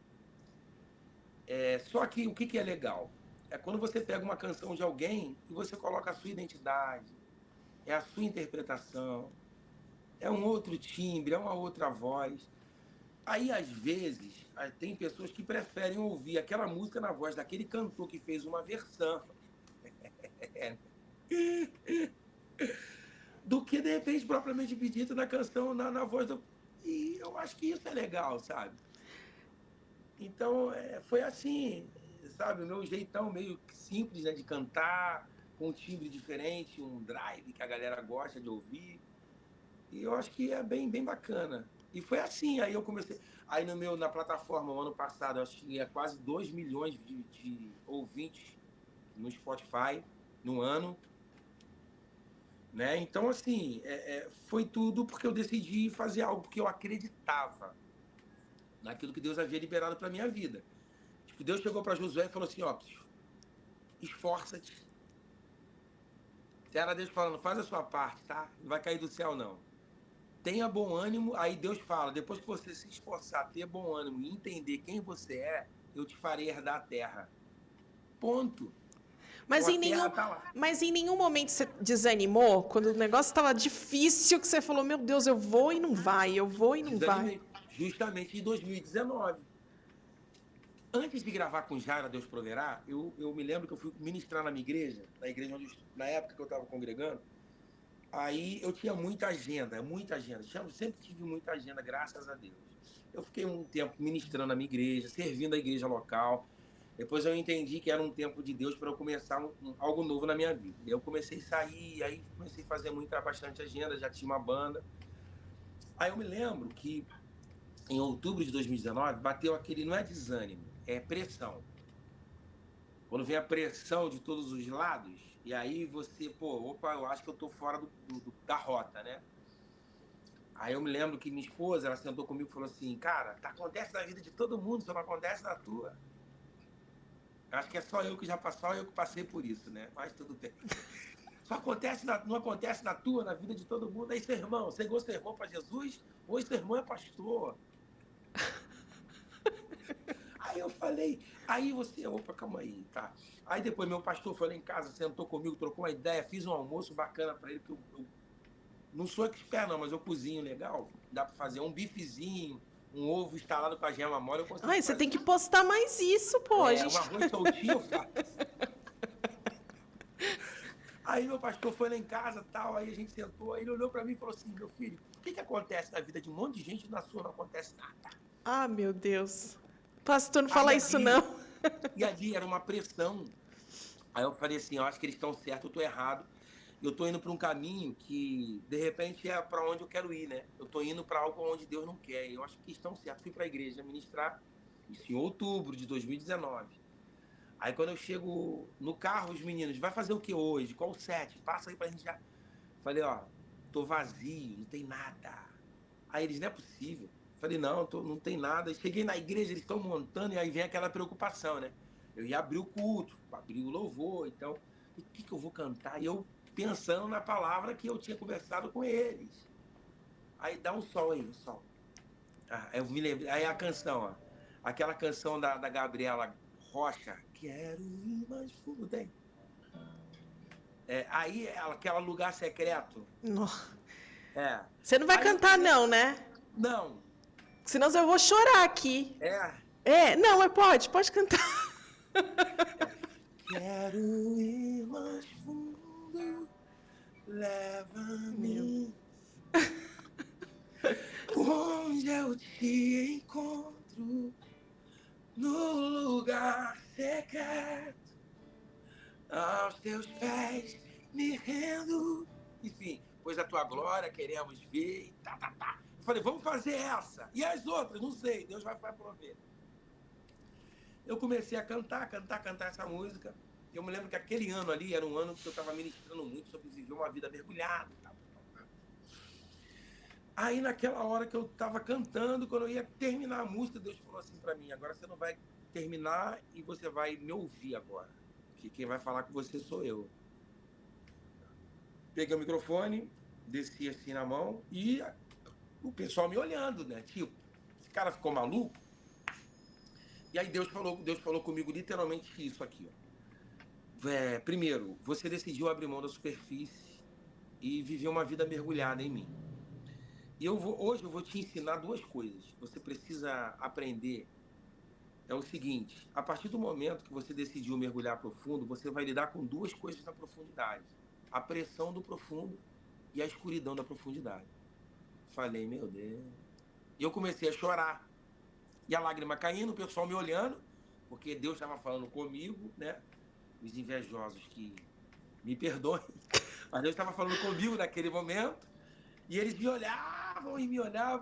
Só que o que é legal? É quando você pega uma canção de alguém e você coloca a sua identidade, é a sua interpretação, é um outro timbre, é uma outra voz. Aí, às vezes, tem pessoas que preferem ouvir aquela música na voz daquele cantor que fez uma versão, do que, de repente, propriamente dito na canção, na voz do... E eu acho que isso é legal, sabe? Então, foi assim, sabe? O meu jeitão meio simples, né, de cantar, com um timbre diferente, um drive que a galera gosta de ouvir. E eu acho que é bem, bem bacana. E foi assim, aí eu comecei. Aí na plataforma, o ano passado, eu acho que tinha quase 2 milhões de ouvintes no Spotify no ano. Né? Então, assim, foi tudo porque eu decidi fazer algo porque eu acreditava naquilo que Deus havia liberado para minha vida. Tipo, Deus chegou para Josué e falou assim, ó, esforça-te. Era Deus falando, faz a sua parte, tá? Não vai cair do céu, não. Tenha bom ânimo, aí Deus fala, depois que você se esforçar, ter bom ânimo e entender quem você é, eu te farei herdar a terra. Ponto. Mas Então a em terra nenhum, tá lá. mas em nenhum momento você desanimou? Quando o negócio estava difícil, que você falou, meu Deus, eu vou e não vai, eu vou e não vai. Desanimei. Justamente em 2019. Antes de gravar com Jaira Deus Proverá, eu me lembro que eu fui ministrar na minha igreja, na igreja onde, na época que eu estava congregando, aí eu tinha muita agenda, muita agenda. Sempre tive muita agenda, graças a Deus. Eu fiquei um tempo ministrando na minha igreja, servindo a igreja local. Depois eu entendi que era um tempo de Deus para eu começar algo novo na minha vida. Eu comecei a sair, aí comecei a fazer bastante agenda, já tinha uma banda. Aí eu me lembro que em outubro de 2019 bateu aquele, não é desânimo, é pressão. Quando vem a pressão de todos os lados, e aí você, opa, eu acho que eu tô fora da rota, né? Aí eu me lembro que minha esposa, ela sentou comigo e falou assim, cara, acontece na vida de todo mundo, só não acontece na tua. Eu acho que é só eu que passei por isso, né? Mas tudo bem. Só acontece, não acontece na tua, na vida de todo mundo. Aí, seu irmão, você gosta seu irmão para Jesus? Ou seu irmão é pastor? Aí eu falei, opa, calma aí, tá. Aí depois meu pastor foi lá em casa, sentou comigo, trocou uma ideia, fiz um almoço bacana para ele, que eu não sou expert não, mas eu cozinho legal. Dá para fazer um bifezinho, um ovo instalado com a gema mole, eu consigo Ai, você tem fazer. que postar mais isso, pô. A Um gente... arroz soltinho eu faço. Aí meu pastor foi lá em casa, tal, aí a gente sentou, aí ele olhou para mim e falou assim, meu filho, o que acontece na vida de um monte de gente e na sua não acontece nada? Ah, meu Deus. Pastor, não Aí fala isso não. ali era uma pressão. Aí eu falei assim, eu acho que eles estão certos, eu estou errado. Eu estou indo para um caminho que, de repente, é para onde eu quero ir, né? Eu estou indo para algo onde Deus não quer. Eu acho que estão certos. Fui para a igreja ministrar isso em outubro de 2019. Aí quando eu chego no carro, os meninos, vai fazer o que hoje? Qual o set? Passa aí pra gente já. Falei, ó, tô vazio, não tem nada. Aí eles, não é possível. Falei, não, não tem nada. Cheguei na igreja, eles estão montando, e aí vem aquela preocupação, né? Eu ia abrir o culto, abrir o louvor, então, o que eu vou cantar? E eu pensando na palavra que eu tinha conversado com eles. Aí dá um sol aí, um sol. Eu me lembrei, aí a canção, ó. Aquela canção da Gabriela Rocha, quero ir mais fundo, tem. Aí, aquela lugar secreto. Não. É. Você não vai Aí cantar não, né? Não. Senão eu vou chorar aqui. Não, mas pode cantar. Quero ir mais fundo, leva-me onde eu te encontro, no lugar secreto, aos teus pés me rendo. Enfim, pois a tua glória queremos ver e tá. Eu falei, vamos fazer essa. E as outras? Não sei, Deus vai prover. Eu comecei a cantar essa música. Eu me lembro que aquele ano ali era um ano que eu estava ministrando muito sobre viver uma vida mergulhada. Aí naquela hora que eu estava cantando, quando eu ia terminar a música, Deus falou assim para mim, agora você não vai terminar e você vai me ouvir agora. que quem vai falar com você sou eu. Peguei o microfone, desci assim na mão e o pessoal me olhando, né? Tipo, esse cara ficou maluco? E aí Deus falou comigo literalmente isso aqui, ó. Primeiro, você decidiu abrir mão da superfície e viver uma vida mergulhada em mim. E hoje eu vou te ensinar duas coisas. Você precisa aprender. É o seguinte, a partir do momento que você decidiu mergulhar profundo, você vai lidar com duas coisas na profundidade. A pressão do profundo e a escuridão da profundidade. Falei, meu Deus. E eu comecei a chorar. E a lágrima caindo, o pessoal me olhando, porque Deus estava falando comigo, né? Os invejosos que me perdoem, mas Deus estava falando comigo naquele momento. E eles me olhavam,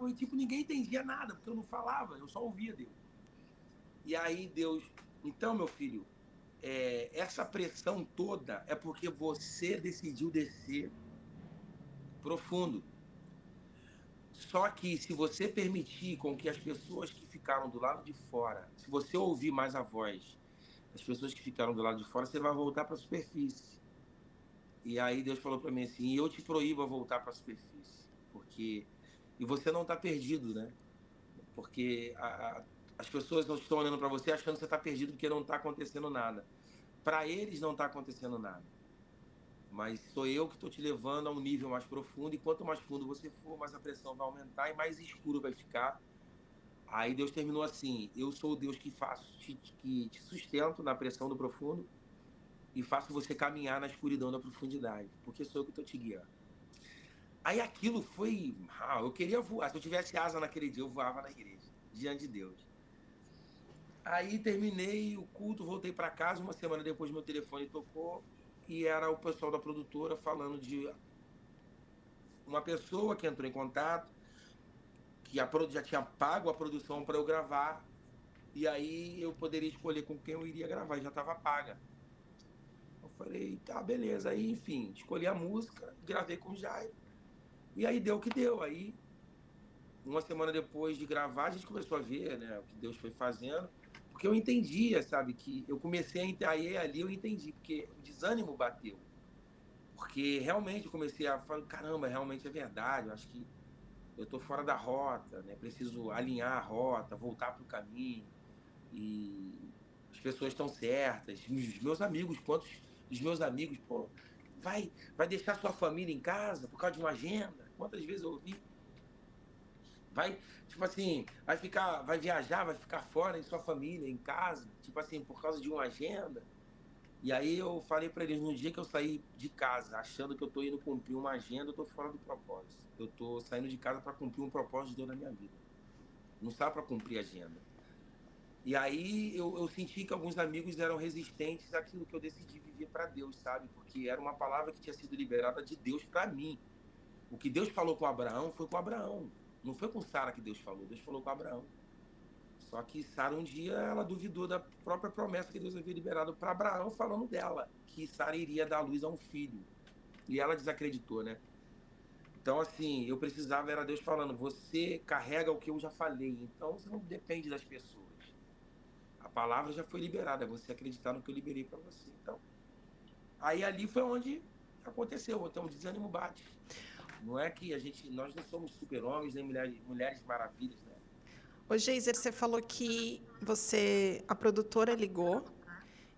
e tipo, ninguém entendia nada, porque eu não falava, eu só ouvia Deus. E aí Deus, então, meu filho, essa pressão toda é porque você decidiu descer profundo. Só que se você permitir com que as pessoas que ficaram do lado de fora, se você ouvir mais a voz das pessoas que ficaram do lado de fora, você vai voltar para a superfície. E aí Deus falou para mim assim, eu te proíbo a voltar para a superfície, porque e você não está perdido, né? Porque as pessoas não estão olhando para você achando que você está perdido porque não está acontecendo nada. Para eles não está acontecendo nada. Mas sou eu que estou te levando a um nível mais profundo, e quanto mais fundo você for, mais a pressão vai aumentar e mais escuro vai ficar. Aí Deus terminou assim, eu sou o Deus que que te sustento na pressão do profundo e faço você caminhar na escuridão da profundidade, porque sou eu que estou te guiando. Aí aquilo foi, eu queria voar, se eu tivesse asa naquele dia, eu voava na igreja, diante de Deus. Aí terminei o culto, voltei para casa, uma semana depois meu telefone tocou e era o pessoal da produtora falando de uma pessoa que entrou em contato, que já tinha pago a produção para eu gravar, e aí eu poderia escolher com quem eu iria gravar, e já estava paga. Eu falei, tá, beleza. Aí, enfim, escolhi a música, gravei com o Jairo, e aí deu o que deu. Aí, uma semana depois de gravar, a gente começou a ver, né, o que Deus foi fazendo, porque eu entendia, sabe, que eu comecei aí ali eu entendi, porque o desânimo bateu. Porque realmente eu comecei a falar, caramba, realmente é verdade, eu acho que eu estou fora da rota, né? Preciso alinhar a rota, voltar para o caminho. E as pessoas estão certas. Os meus amigos, quantos dos meus amigos, pô, vai deixar sua família em casa por causa de uma agenda? Quantas vezes eu ouvi? Vai, tipo assim, vai viajar, vai ficar fora em sua família, em casa, tipo assim, por causa de uma agenda. E aí eu falei para eles, no dia que eu saí de casa, achando que eu tô indo cumprir uma agenda, eu tô fora do propósito. Eu tô saindo de casa para cumprir um propósito de Deus na minha vida. Não sabe para cumprir agenda. E aí eu senti que alguns amigos eram resistentes àquilo que eu decidi viver para Deus, sabe? Porque era uma palavra que tinha sido liberada de Deus para mim. O que Deus falou com Abraão foi com Abraão. Não foi com Sara que Deus falou. Deus falou com Abraão. Só que Sara um dia ela duvidou da própria promessa que Deus havia liberado para Abraão, falando dela, que Sara iria dar luz a um filho. E ela desacreditou, né? Então, assim, eu precisava, era Deus falando, você carrega o que eu já falei, então você não depende das pessoas. A palavra já foi liberada, é você acreditar no que eu liberei para você. Então, aí ali foi onde aconteceu, então o desânimo bate. Não é que nós não somos super-homens, nem mulheres maravilhas, né? Ô, Geiser, você falou que a produtora ligou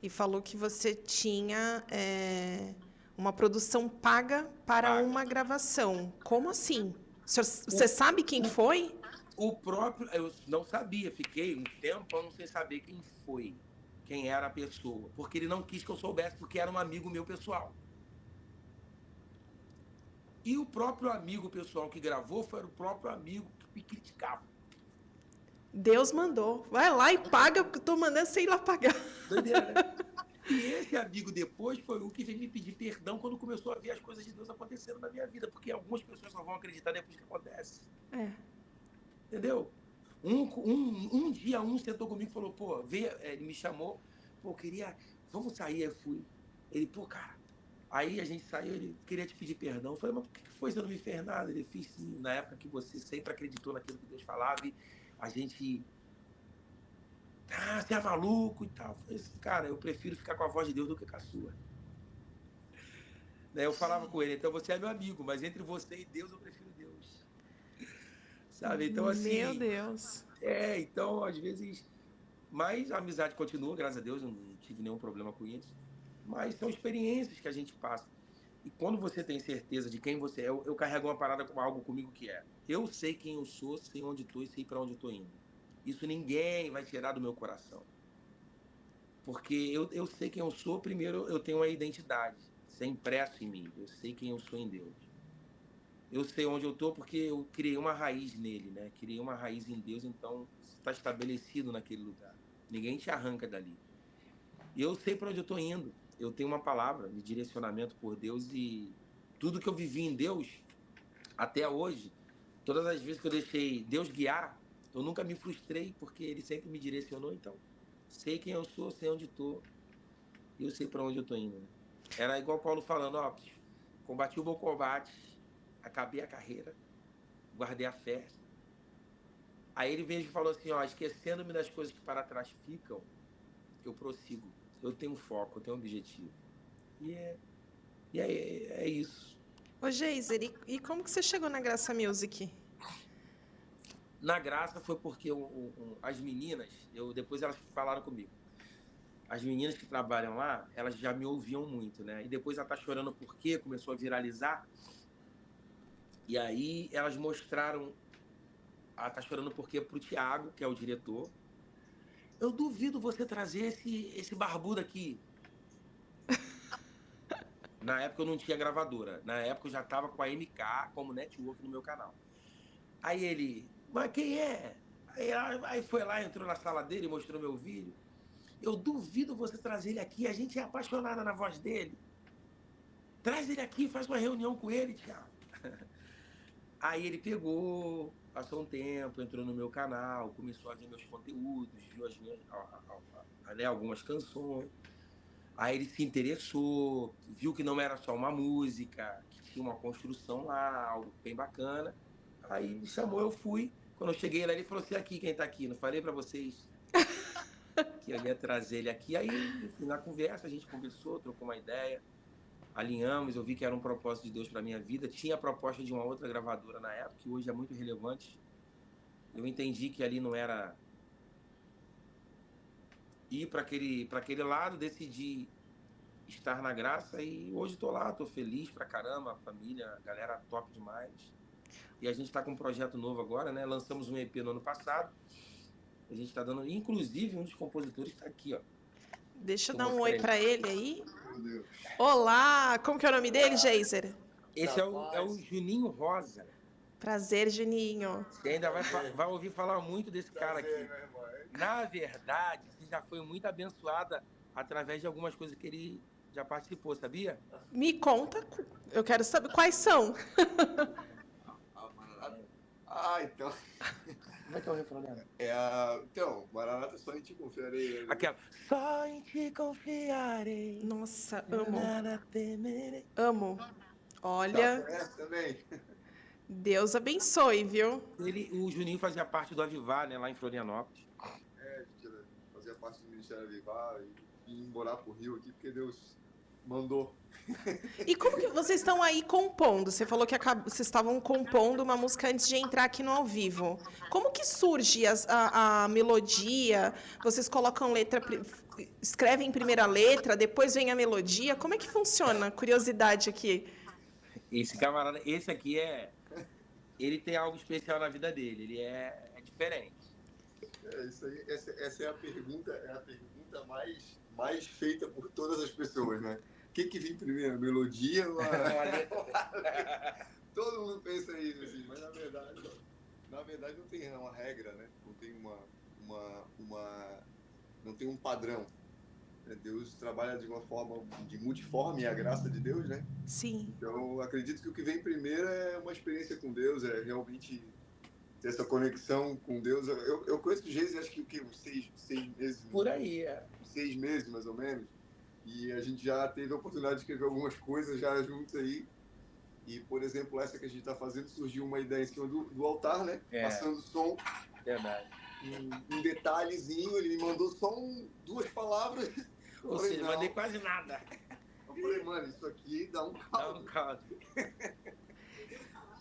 e falou que você tinha uma produção paga para Paga. uma gravação. Como assim? O, Você sabe quem o, foi? o próprio, eu não sabia, fiquei um tempo sem saber quem foi, quem era a pessoa, porque ele não quis que eu soubesse, porque era um amigo meu pessoal. E o próprio amigo pessoal que gravou foi o próprio amigo que me criticava. Deus mandou. Vai lá e paga, porque eu tô mandando você ir lá pagar. Doideira, né? E esse amigo depois foi o que veio me pedir perdão quando começou a ver as coisas de Deus acontecendo na minha vida, porque algumas pessoas só vão acreditar depois que acontece. É. Entendeu? Um dia sentou comigo e falou, pô, ele me chamou, pô, vamos sair, eu fui. Ele, pô, cara, aí a gente saiu, ele queria te pedir perdão. Eu falei, mas por que foi? Você não me fez nada? Ele fez sim, na época que você sempre acreditou naquilo que Deus falava e a gente Ah, você é maluco e tal. Eu falei assim, cara, eu prefiro ficar com a voz de Deus do que com a sua. Né? Eu falava com ele, então você é meu amigo, mas entre você e Deus eu prefiro Deus. Sabe? Então, Meu assim, Deus. então, às vezes. Mas a amizade continua, graças a Deus, eu não tive nenhum problema com isso. Mas são experiências que a gente passa. E quando você tem certeza de quem você é, eu carrego uma parada com algo comigo que é: eu sei quem eu sou, sei onde estou e sei para onde eu estou indo. Isso ninguém vai tirar do meu coração. Porque eu sei quem eu sou, primeiro eu tenho uma identidade. Isso é impresso em mim. Eu sei quem eu sou em Deus. Eu sei onde eu estou porque eu criei uma raiz nele, né? Criei uma raiz em Deus, então está estabelecido naquele lugar. Ninguém te arranca dali. E eu sei para onde eu estou indo. Eu tenho uma palavra de direcionamento por Deus e tudo que eu vivi em Deus até hoje, todas as vezes que eu deixei Deus guiar, eu nunca me frustrei porque Ele sempre me direcionou. Então, sei quem eu sou, sei onde estou e eu sei para onde eu estou indo. Né? Era igual Paulo falando, ó, combati o bom combate, acabei a carreira, guardei a fé. Aí ele veio e falou assim, ó, esquecendo-me das coisas que para trás ficam, eu prossigo. Eu tenho um foco, eu tenho um objetivo. E é isso. Ô, Geiser, e como que você chegou na Graça Music? Na graça foi porque as meninas, depois elas falaram comigo. As meninas que trabalham lá, elas já me ouviam muito, né? E depois ela tá chorando porque começou a viralizar. E aí elas mostraram, ela tá chorando porque pro Thiago, que é o diretor. Eu duvido você trazer esse barbudo aqui. Na época eu não tinha gravadora. Na época eu já tava com a MK como network no meu canal. Aí ele, mas quem é? Aí foi lá, entrou na sala dele, mostrou meu vídeo. Eu duvido você trazer ele aqui. A gente é apaixonada na voz dele. Traz ele aqui, faz uma reunião com ele, Thiago. Aí ele pegou, passou um tempo, entrou no meu canal, começou a ver meus conteúdos, viu as minhas, né, algumas canções. Aí ele se interessou, viu que não era só uma música, que tinha uma construção lá, algo bem bacana. Aí me chamou, eu fui. Quando eu cheguei lá, ele falou assim: aqui, quem tá aqui? Não falei pra vocês que eu ia trazer ele aqui. Aí, enfim, na conversa, a gente conversou, trocou uma ideia, alinhamos. Eu vi que era um propósito de Deus para minha vida. Tinha a proposta de uma outra gravadora na época, que hoje é muito relevante. Eu entendi que ali não era ir para aquele lado, decidi estar na graça e hoje estou lá, estou feliz pra caramba, a família, a galera top demais. E a gente está com um projeto novo agora, né? Lançamos um EP no ano passado. A gente está dando, inclusive, um dos compositores está aqui, ó. Deixa eu Deixa eu dar um mostrar oi ele. pra ele aí. Meu Deus. Olá, como que é o nome dele, Geiser? Esse é o Juninho Rosa. Prazer, Juninho. Você ainda vai ouvir falar muito desse cara aqui. Meu irmão. Na verdade, você já foi muito abençoada através de algumas coisas que ele já participou, sabia? Me conta, eu quero saber quais são. Então. Como é que é o refrão dela? Então, Maranata só em te confiarei. Aquela. Só em te confiarei. Nossa, amo. Nada temerei. Amo. Tá, Olha, conhece também? Deus abençoe, viu? O Juninho fazia parte do Avivar, né, lá em Florianópolis. A gente fazia parte do Ministério Avivar e vim morar pro Rio aqui porque Deus mandou. E como que vocês estão aí compondo? Você falou que vocês estavam compondo uma música antes de entrar aqui no ao vivo. Como que surge a melodia? Vocês colocam letra, escrevem primeiro a letra, depois vem a melodia? Como é que funciona? Curiosidade aqui. Esse camarada, esse aqui ele tem algo especial na vida dele, ele é diferente. Isso aí, essa é a pergunta mais feita por todas as pessoas, né? O que vem primeiro, a melodia ou a... Todo mundo pensa isso, assim, mas na verdade não tem uma regra, né? Não tem não tem um padrão. Deus trabalha de uma forma de multiforme, a graça de Deus, né? Sim. Então, eu acredito que o que vem primeiro é uma experiência com Deus, é realmente ter essa conexão com Deus. Eu conheço o Geise, acho que uns 6 meses. Por aí, 6 meses, mais ou menos. E a gente já teve a oportunidade de escrever algumas coisas já juntos aí. E, por exemplo, essa que a gente está fazendo, surgiu uma ideia em cima do altar, né? Passando som. Verdade. um detalhezinho, ele me mandou só duas palavras. Ou seja, mandei quase nada. Eu falei, mano, isso aqui dá um caldo. Dá um caldo.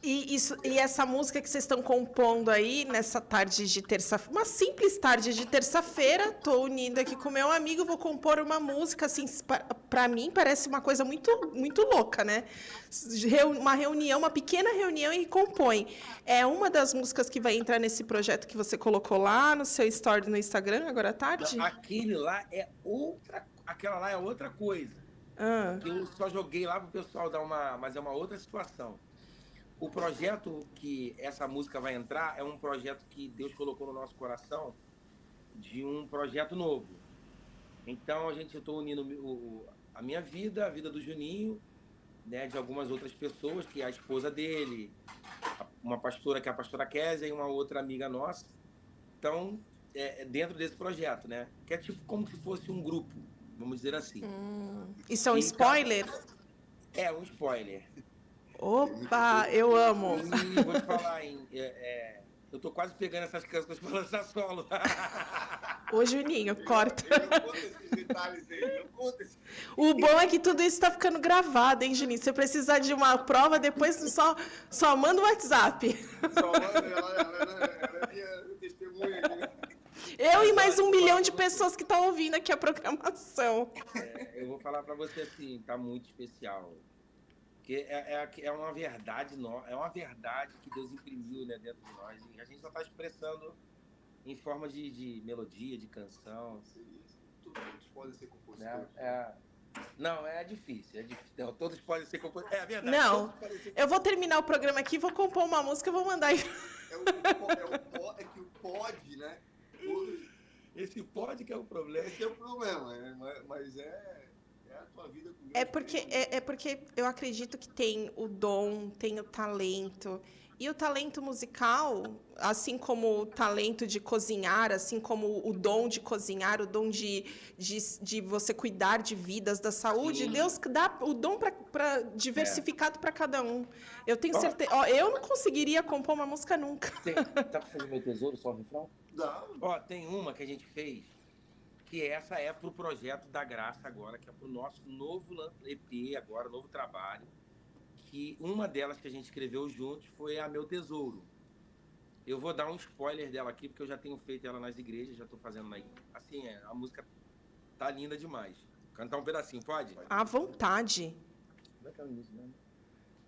E essa música que vocês estão compondo aí nessa tarde de terça-feira, uma simples tarde de terça-feira, tô unindo aqui com meu amigo, vou compor uma música, assim, para mim parece uma coisa muito, muito louca, né? Uma reunião, uma pequena reunião e compõe. É uma das músicas que vai entrar nesse projeto que você colocou lá no seu story no Instagram agora à tarde? Aquela lá é outra coisa. Que eu só joguei lá pro pessoal dar mas é uma outra situação. O projeto que essa música vai entrar é um projeto que Deus colocou no nosso coração de um projeto novo. Então, eu estou unindo a minha vida, a vida do Juninho, né, de algumas outras pessoas, que é a esposa dele, uma pastora que é a pastora Kézia e uma outra amiga nossa. Então, dentro desse projeto, né? Que é tipo como se fosse um grupo, vamos dizer assim. Isso é um spoiler? É um spoiler. Opa, eu amo. E vou te falar, eu tô quase pegando essas canções pra lançar solo. Ô, Juninho, corta. Eu não conto esses detalhes aí, não conto esses... O bom é que tudo isso tá ficando gravado, hein, Juninho? Se você precisar de uma prova, depois só manda o WhatsApp. Só manda, ela é minha testemunha aqui. Eu e mais 1 milhão de pessoas que estão ouvindo aqui a programação. Eu vou falar pra você assim, tá muito especial. Porque é uma verdade, é uma verdade que Deus imprimiu, né, dentro de nós. E a gente só está expressando em forma de melodia, de canção. Todos podem ser compositores. Não, é difícil. Não, todos podem ser compositores. É verdade. Não, eu vou terminar o programa aqui, vou compor uma música e vou mandar aí. É que o pode, né? Esse pode que é o problema. Esse é o problema, mas a tua vida com Deus. É porque eu acredito que tem o dom, tem o talento. E o talento musical, assim como o talento de cozinhar, assim como o dom de cozinhar, o dom de você cuidar de vidas, da saúde, sim, Deus dá o dom diversificado para cada um. Eu tenho certeza. Eu não conseguiria compor uma música nunca. Dá para fazer Meu Tesouro, só o refrão? Dá. Tem uma que a gente fez, que essa é pro projeto da Graça agora, que é pro nosso novo EP agora, novo trabalho. Que uma delas que a gente escreveu juntos foi a Meu Tesouro. Eu vou dar um spoiler dela aqui, porque eu já tenho feito ela nas igrejas, já estou fazendo na igreja. Assim, a música tá linda demais. Cantar um pedacinho, pode? À vontade. Como é que é o início mesmo?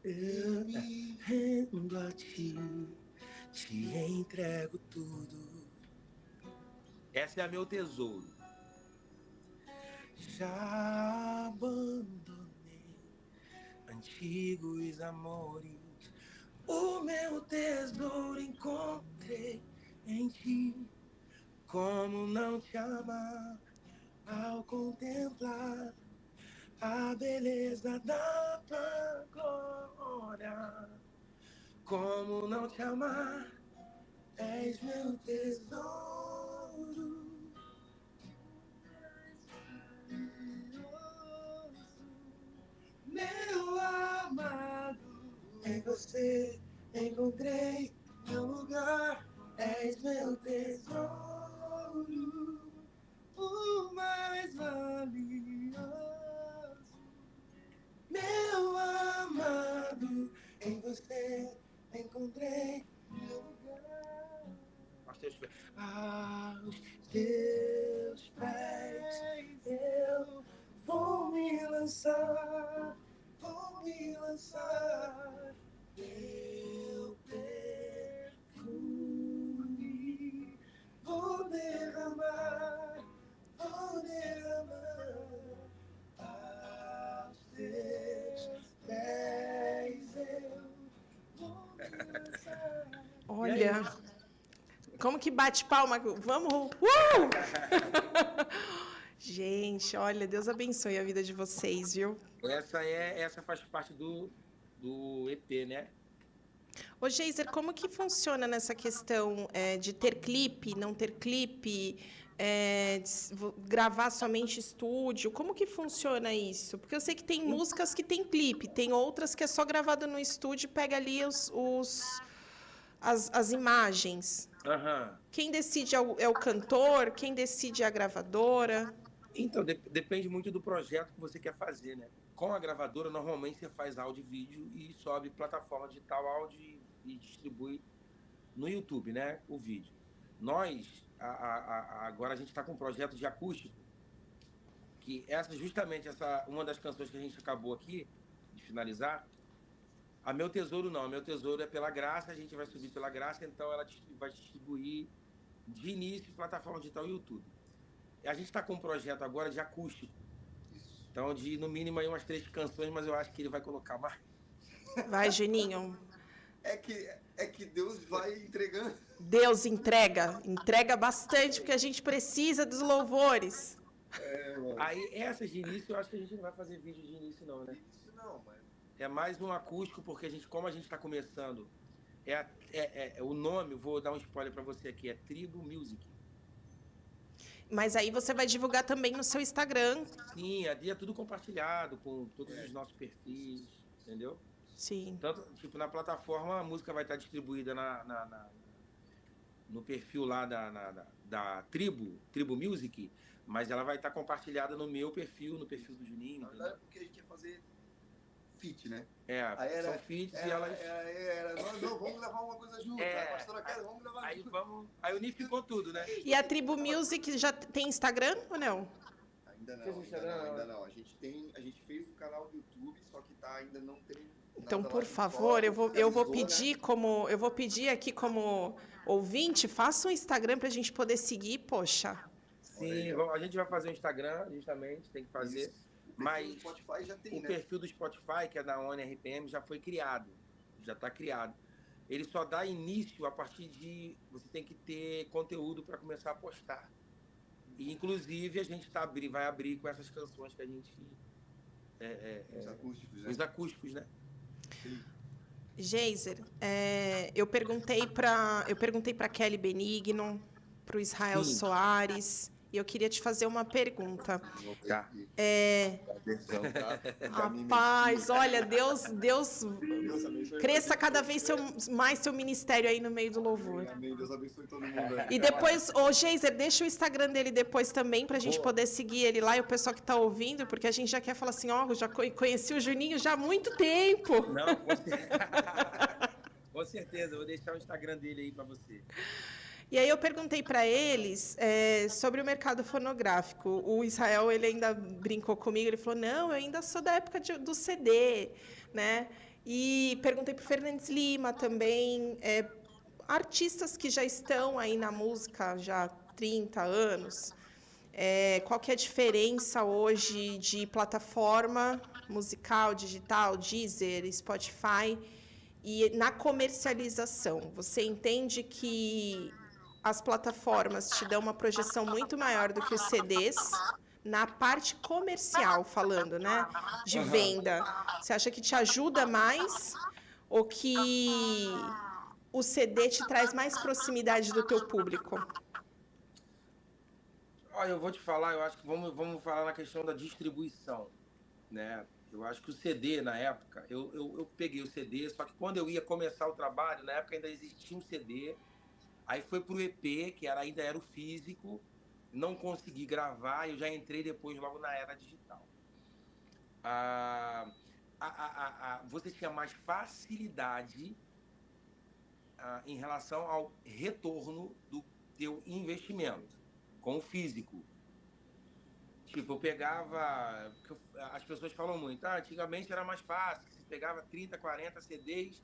Eu me rendo a ti, te entrego tudo. Essa é a Meu Tesouro. Já abandonei antigos amores, o meu tesouro encontrei em ti. Como não te amar ao contemplar a beleza da tua glória? Como não te amar, és meu tesouro. Meu amado, em você encontrei meu lugar. És meu tesouro, o mais valioso. Meu amado, em você encontrei meu lugar. Aos teus pés eu vou me lançar, meu perfume, vou derramar aos teus pés eu vou me lançar. Olha, como que bate palma? Vamos! Gente, olha, Deus abençoe a vida de vocês, viu? Essa faz parte do EP, né? Ô, Geiser, como que funciona nessa questão de ter clipe, não ter clipe, gravar somente estúdio? Como que funciona isso? Porque eu sei que tem músicas que tem clipe, tem outras que é só gravado no estúdio, pega ali as imagens? Aham. Quem decide é o cantor? Quem decide é a gravadora? Então, depende muito do projeto que você quer fazer, né? Com a gravadora, normalmente você faz áudio e vídeo e sobe plataforma digital áudio e distribui no YouTube, né? O vídeo. Nós, agora a gente está com um projeto de acústico, que uma das canções que a gente acabou aqui de finalizar, a Meu Tesouro não, a Meu Tesouro é pela Graça, a gente vai subir pela Graça, então ela vai distribuir de início plataforma digital e YouTube. A gente está com um projeto agora de acústico. Então, de no mínimo aí umas 3 canções, mas eu acho que ele vai colocar mais. Vai, Juninho. É que Deus vai entregando. Deus entrega bastante, porque a gente precisa dos louvores. Mano. Aí, essas de início, eu acho que a gente não vai fazer vídeo de início não, né? Isso não, mano. É mais um acústico, porque como a gente está começando, o nome, vou dar um spoiler para você aqui, é Tribo Music. Mas aí você vai divulgar também no seu Instagram. Sim, ali é tudo compartilhado com todos os nossos perfis, entendeu? Sim. Tanto, tipo, na plataforma a música vai estar distribuída no perfil lá da Tribo Music, mas ela vai estar compartilhada no meu perfil, no perfil do Juninho. Na verdade, porque a gente ia fazer feat, né? São feats e elas... Não, vamos gravar uma coisa junto. A pastora quer, vamos gravar junto. Aí unificou tudo, né? E a Tribo Music já tem Instagram ou não? Ainda não. A gente fez o canal do YouTube, só que ainda não tem. Então, por favor, eu vou pedir aqui como ouvinte, faça um Instagram para a gente poder seguir, poxa. Sim, a gente vai fazer um Instagram, justamente, tem que fazer. Isso. Mas o Spotify já tem, o perfil do Spotify, que é da ONI RPM, já foi criado, já está criado. Ele só dá início a partir de... Você tem que ter conteúdo para começar a postar. E, inclusive, a gente vai abrir com essas canções que a gente... Os acústicos, né? Os acústicos, né? Sim. Geiser, eu perguntei para Kelly Benigno, para o Israel Sim. Soares, e eu queria te fazer uma pergunta. Tá. Rapaz, olha, Deus cresça cada vez mais seu ministério aí no meio do louvor. Amém. Deus abençoe todo mundo aí. E depois, Geiser, deixa o Instagram dele depois também, pra gente poder seguir ele lá e o pessoal que tá ouvindo, porque a gente já quer falar assim, já conheci o Juninho já há muito tempo. Não, com certeza, eu vou deixar o Instagram dele aí pra você. E aí eu perguntei para eles sobre o mercado fonográfico. O Israel, ele ainda brincou comigo, ele falou, não, eu ainda sou da época do CD, né? E perguntei para o Fernandes Lima também, artistas que já estão aí na música já há 30 anos, qual que é a diferença hoje de plataforma musical, digital, Deezer, Spotify, e na comercialização? Você entende que as plataformas te dão uma projeção muito maior do que os CDs, na parte comercial, falando, né? De venda. Você acha que te ajuda mais ou que o CD te traz mais proximidade do teu público? Olha, eu vou te falar, eu acho que vamos falar na questão da distribuição, né? Eu acho que o CD, na época, eu peguei o CD, só que quando eu ia começar o trabalho, na época ainda existia um CD, aí foi pro EP, que ainda era o físico, não consegui gravar, eu já entrei depois logo na era digital. Você tinha mais facilidade em relação ao retorno do teu investimento com o físico. Tipo, eu pegava... As pessoas falam muito, antigamente era mais fácil, você pegava 30, 40 CDs,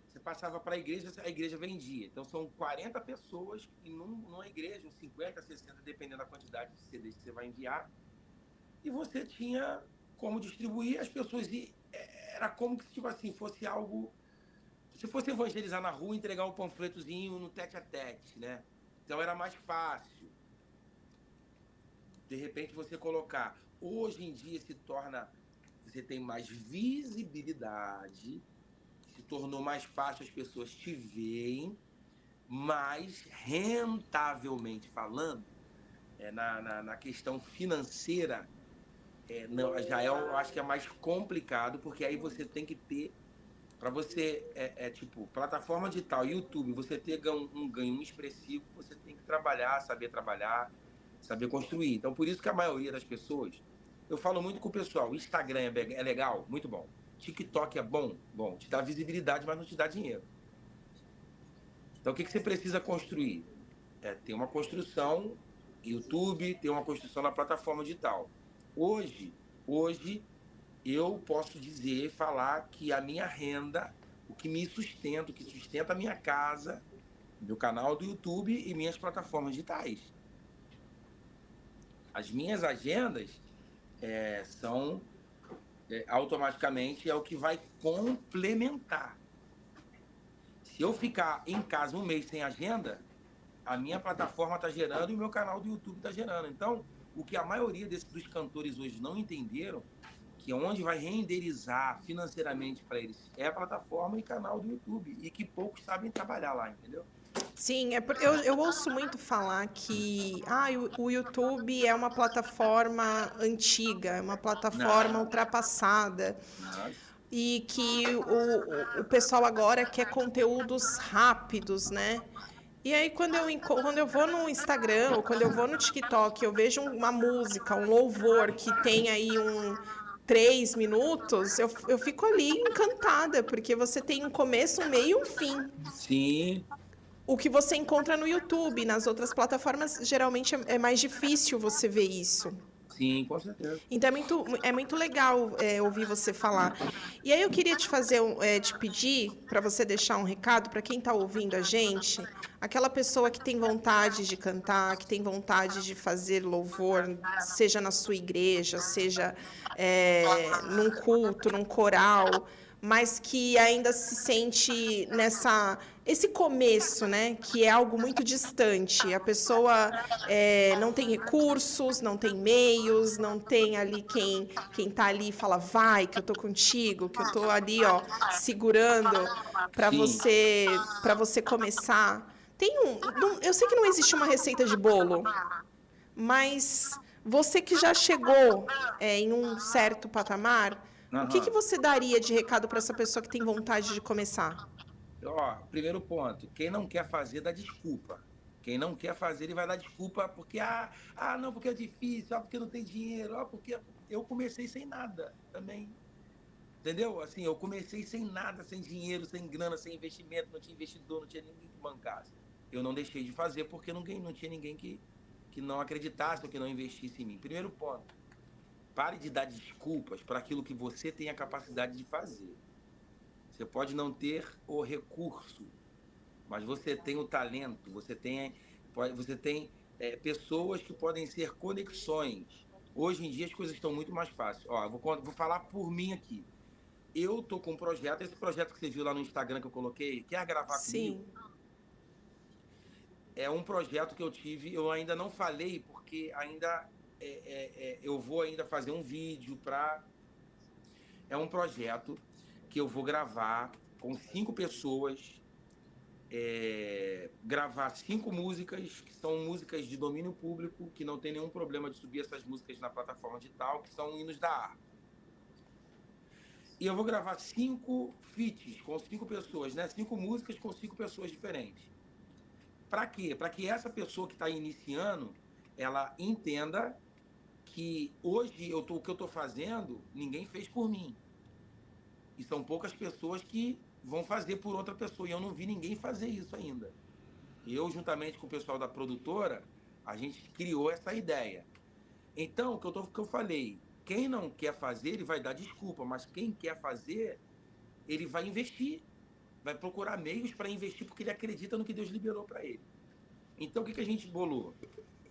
você passava para a igreja vendia. Então, são 40 pessoas numa igreja, uns 50, 60, dependendo da quantidade de CDs que você vai enviar. E você tinha como distribuir as pessoas. E era como se, tipo assim, fosse algo... Se fosse evangelizar na rua, entregar um panfletozinho no tete-a-tete, né? Então, era mais fácil. De repente, você colocar... Hoje em dia, se torna... Você tem mais visibilidade... Se tornou mais fácil, as pessoas te veem, mas rentavelmente falando, na questão financeira, eu acho que é mais complicado, porque aí você tem que ter Para você, tipo, plataforma digital, YouTube, você ter um ganho expressivo, você tem que trabalhar, saber construir. Então, por isso que a maioria das pessoas, eu falo muito com o pessoal, Instagram é legal, muito bom. TikTok é bom, te dá visibilidade, mas não te dá dinheiro. Então, o que você precisa construir? Ter uma construção YouTube, ter uma construção na plataforma digital. Hoje, eu posso dizer, falar que a minha renda, o que me sustenta, o que sustenta a minha casa, meu canal do YouTube e minhas plataformas digitais. As minhas agendas são automaticamente o que vai complementar. Se eu ficar em casa um mês sem agenda, a minha plataforma está gerando e o meu canal do YouTube está gerando. Então, o que a maioria dos cantores hoje não entenderam, que onde vai renderizar financeiramente para eles é a plataforma e canal do YouTube, e que poucos sabem trabalhar lá, entendeu? Sim, eu ouço muito falar que o YouTube é uma plataforma antiga, é uma plataforma Não, ultrapassada. não. E que o pessoal agora quer conteúdos rápidos, né? E aí, quando eu vou no Instagram ou quando eu vou no TikTok, eu vejo uma música, um louvor que tem aí 3 minutos, eu fico ali encantada, porque você tem um começo, um meio e um fim. Sim, O que você encontra no YouTube, nas outras plataformas, geralmente é mais difícil você ver isso. sim, com certeza. Então é muito legal ouvir você falar. E aí eu queria te pedir para você deixar um recado para quem está ouvindo a gente, aquela pessoa que tem vontade de cantar, que tem vontade de fazer louvor, seja na sua igreja, seja num culto, num coral, mas que ainda se sente esse começo, né? Que é algo muito distante. A pessoa não tem recursos, não tem meios, não tem ali quem tá ali e fala, vai, que eu tô contigo, que eu tô ali, ó, segurando Sim. para você começar. Eu sei que não existe uma receita de bolo, mas você que já chegou em um certo patamar, o que Aham. você daria de recado para essa pessoa que tem vontade de começar? Ó, primeiro ponto, quem não quer fazer dá desculpa. Quem não quer fazer, ele vai dar desculpa porque, não, porque é difícil, porque não tem dinheiro, porque eu comecei sem nada também. Entendeu? Assim, eu comecei sem nada, sem dinheiro, sem grana, sem investimento, não tinha investidor, não tinha ninguém que bancasse. Eu não deixei de fazer porque não tinha ninguém que não acreditasse ou que não investisse em mim. Primeiro ponto, pare de dar desculpas para aquilo que você tem a capacidade de fazer. Você pode não ter o recurso, mas você tem o talento, você tem pessoas que podem ser conexões. Hoje em dia as coisas estão muito mais fáceis. Ó, eu vou falar por mim aqui. Eu tô com um projeto, esse projeto que você viu lá no Instagram que eu coloquei, quer gravar comigo? Sim. É um projeto que eu tive, eu ainda não falei, porque ainda eu vou ainda fazer um vídeo para... É um projeto que eu vou gravar com 5 pessoas, gravar 5 músicas, que são músicas de domínio público, que não tem nenhum problema de subir essas músicas na plataforma digital, que são hinos da harpa. E eu vou gravar 5 feats com 5 pessoas, né? 5 músicas com 5 pessoas diferentes. Para quê? Para que essa pessoa que está iniciando, ela entenda que hoje o que eu estou fazendo, ninguém fez por mim. E são poucas pessoas que vão fazer por outra pessoa. E eu não vi ninguém fazer isso ainda. Eu, juntamente com o pessoal da produtora, a gente criou essa ideia. Então, o que eu falei, quem não quer fazer, ele vai dar desculpa, mas quem quer fazer, ele vai investir, vai procurar meios para investir, porque ele acredita no que Deus liberou para ele. Então, o que a gente bolou?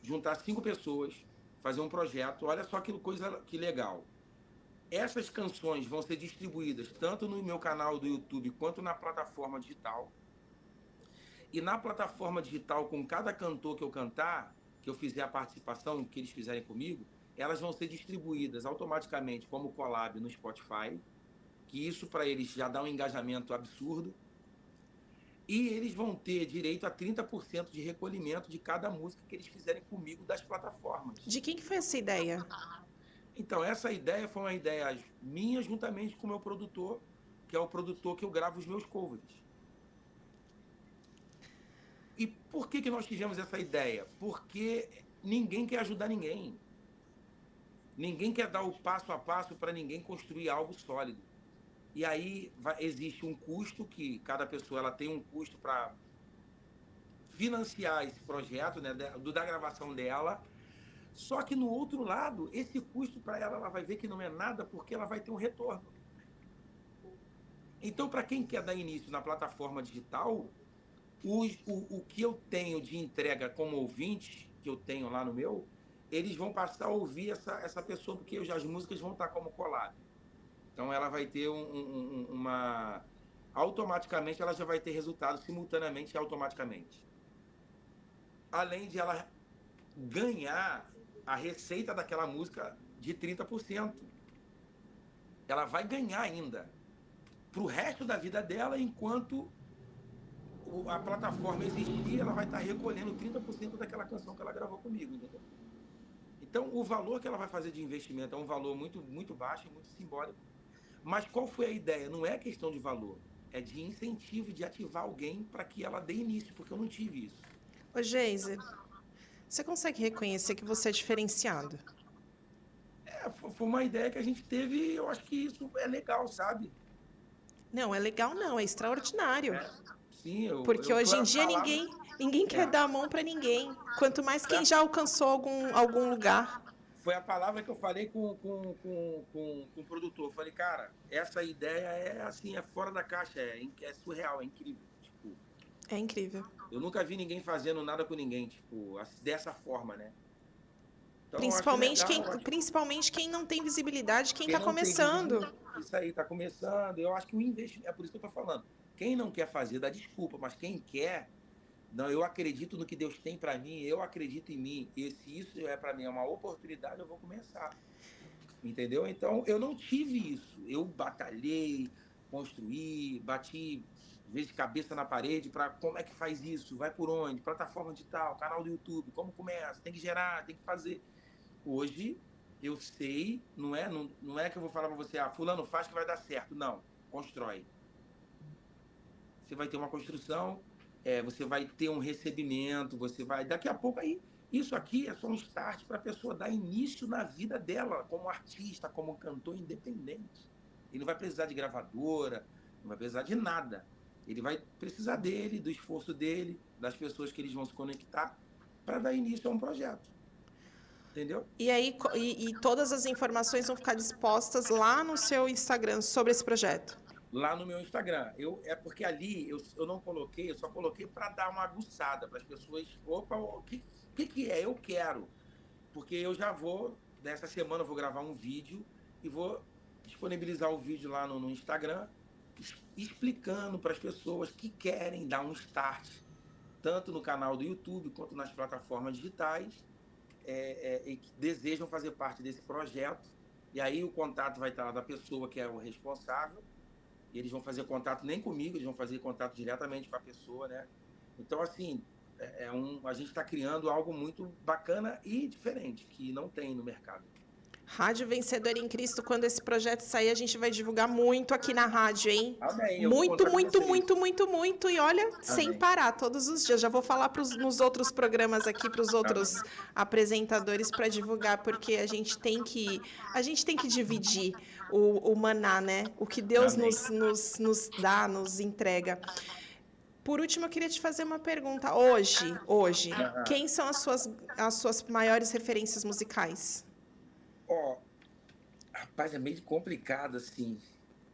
Juntar 5 pessoas, fazer um projeto, olha só que legal. Essas canções vão ser distribuídas tanto no meu canal do YouTube quanto na plataforma digital. E na plataforma digital, com cada cantor que eu cantar, que eu fizer a participação, que eles fizerem comigo, elas vão ser distribuídas automaticamente como collab no Spotify, que isso para eles já dá um engajamento absurdo. E eles vão ter direito a 30% de recolhimento de cada música que eles fizerem comigo das plataformas. De quem que foi essa ideia? Então, essa ideia foi uma ideia minha juntamente com o meu produtor, que é o produtor que eu gravo os meus covers. E por que nós tivemos essa ideia? Porque ninguém quer ajudar ninguém. Ninguém quer dar o passo a passo para ninguém construir algo sólido. E aí existe um custo, que cada pessoa ela tem um custo para financiar esse projeto, né, da gravação dela. Só que no outro lado, esse custo para ela vai ver que não é nada, porque ela vai ter um retorno. Então, para quem quer dar início na plataforma digital, o que eu tenho de entrega como ouvinte, que eu tenho lá no meu, eles vão passar a ouvir essa pessoa, porque as músicas vão estar como collab. Então, ela vai ter uma... Automaticamente, ela já vai ter resultado simultaneamente e automaticamente. Além de ela ganhar a receita daquela música de 30%. Ela vai ganhar ainda para o resto da vida dela, enquanto a plataforma existir, ela vai estar recolhendo 30% daquela canção que ela gravou comigo, entendeu? Então, o valor que ela vai fazer de investimento é um valor muito, muito baixo e muito simbólico. Mas qual foi a ideia? Não é questão de valor, é de incentivo, de ativar alguém para que ela dê início, porque eu não tive isso. Ô, Geise, você consegue reconhecer que você é diferenciado? Foi uma ideia que a gente teve, e eu acho que isso é legal, sabe? Não, é legal não, é extraordinário. Sim, Porque hoje foi em a dia palavra. ninguém quer dar a mão para ninguém. Quanto mais quem já alcançou algum lugar. Foi a palavra que eu falei com o produtor. Eu falei, cara, essa ideia é assim, é fora da caixa, é surreal, é incrível. Tipo, É incrível. eu nunca vi ninguém fazendo nada com ninguém, tipo, dessa forma, né? Então eu acho legal. Principalmente quem não tem visibilidade, quem está Quem não tem começando. isso aí, tá começando. Eu acho que o investimento, é por isso que eu tô falando. Quem não quer fazer, dá desculpa, mas quem quer, não, eu acredito no que Deus tem para mim, eu acredito em mim. E se isso é para mim é uma oportunidade, eu vou começar. Entendeu? Então, eu não tive isso. Eu batalhei, construí, bati, às vezes, cabeça na parede para como é que faz isso, vai por onde, plataforma digital, canal do YouTube, como começa, tem que gerar, tem que fazer. Hoje, eu sei, não é que eu vou falar para você, fulano faz que vai dar certo. Não, constrói. Você vai ter uma construção, você vai ter um recebimento, você vai... Daqui a pouco aí, isso aqui é só um start para a pessoa dar início na vida dela, como artista, como cantor independente. Ele não vai precisar de gravadora, não vai precisar de nada. Ele vai precisar dele, do esforço dele, das pessoas que eles vão se conectar para dar início a um projeto. Entendeu? E aí, todas as informações vão ficar dispostas lá no seu Instagram sobre esse projeto. Lá no meu Instagram. É porque ali eu não coloquei, eu só coloquei para dar uma aguçada, para as pessoas. Opa, o que é? Eu quero. Porque eu já vou, nessa semana eu vou gravar um vídeo e vou disponibilizar o vídeo lá no Instagram, explicando para as pessoas que querem dar um start, tanto no canal do YouTube quanto nas plataformas digitais, e que desejam fazer parte desse projeto. E aí o contato vai estar lá da pessoa que é o responsável. E eles vão fazer contato nem comigo, eles vão fazer contato diretamente com a pessoa, né? Então, assim, a gente está criando algo muito bacana e diferente, que não tem no mercado. Rádio Vencedor em Cristo, quando esse projeto sair, a gente vai divulgar muito aqui na rádio, hein? Amém, Muito, muito, muito, muito, muito. E olha, amém, sem parar, todos os dias. Já vou falar nos outros programas aqui, para os outros apresentadores, para divulgar, porque a gente tem que dividir o maná, né? O que Deus nos dá, nos entrega. Por último, eu queria te fazer uma pergunta. Hoje, quem são as suas maiores referências musicais? Rapaz, é meio complicado, assim.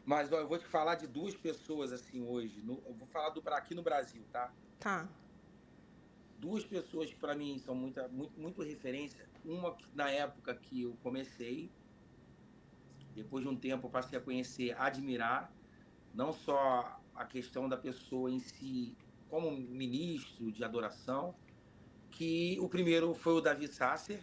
Mas, eu vou te falar de duas pessoas, assim, hoje. Eu vou falar aqui no Brasil, tá? Tá. Duas pessoas que, para mim, são muito referência. Uma, na época que eu comecei, depois de um tempo, eu passei a conhecer, admirar, não só a questão da pessoa em si, como ministro de adoração, que o primeiro foi o Davi Sasser.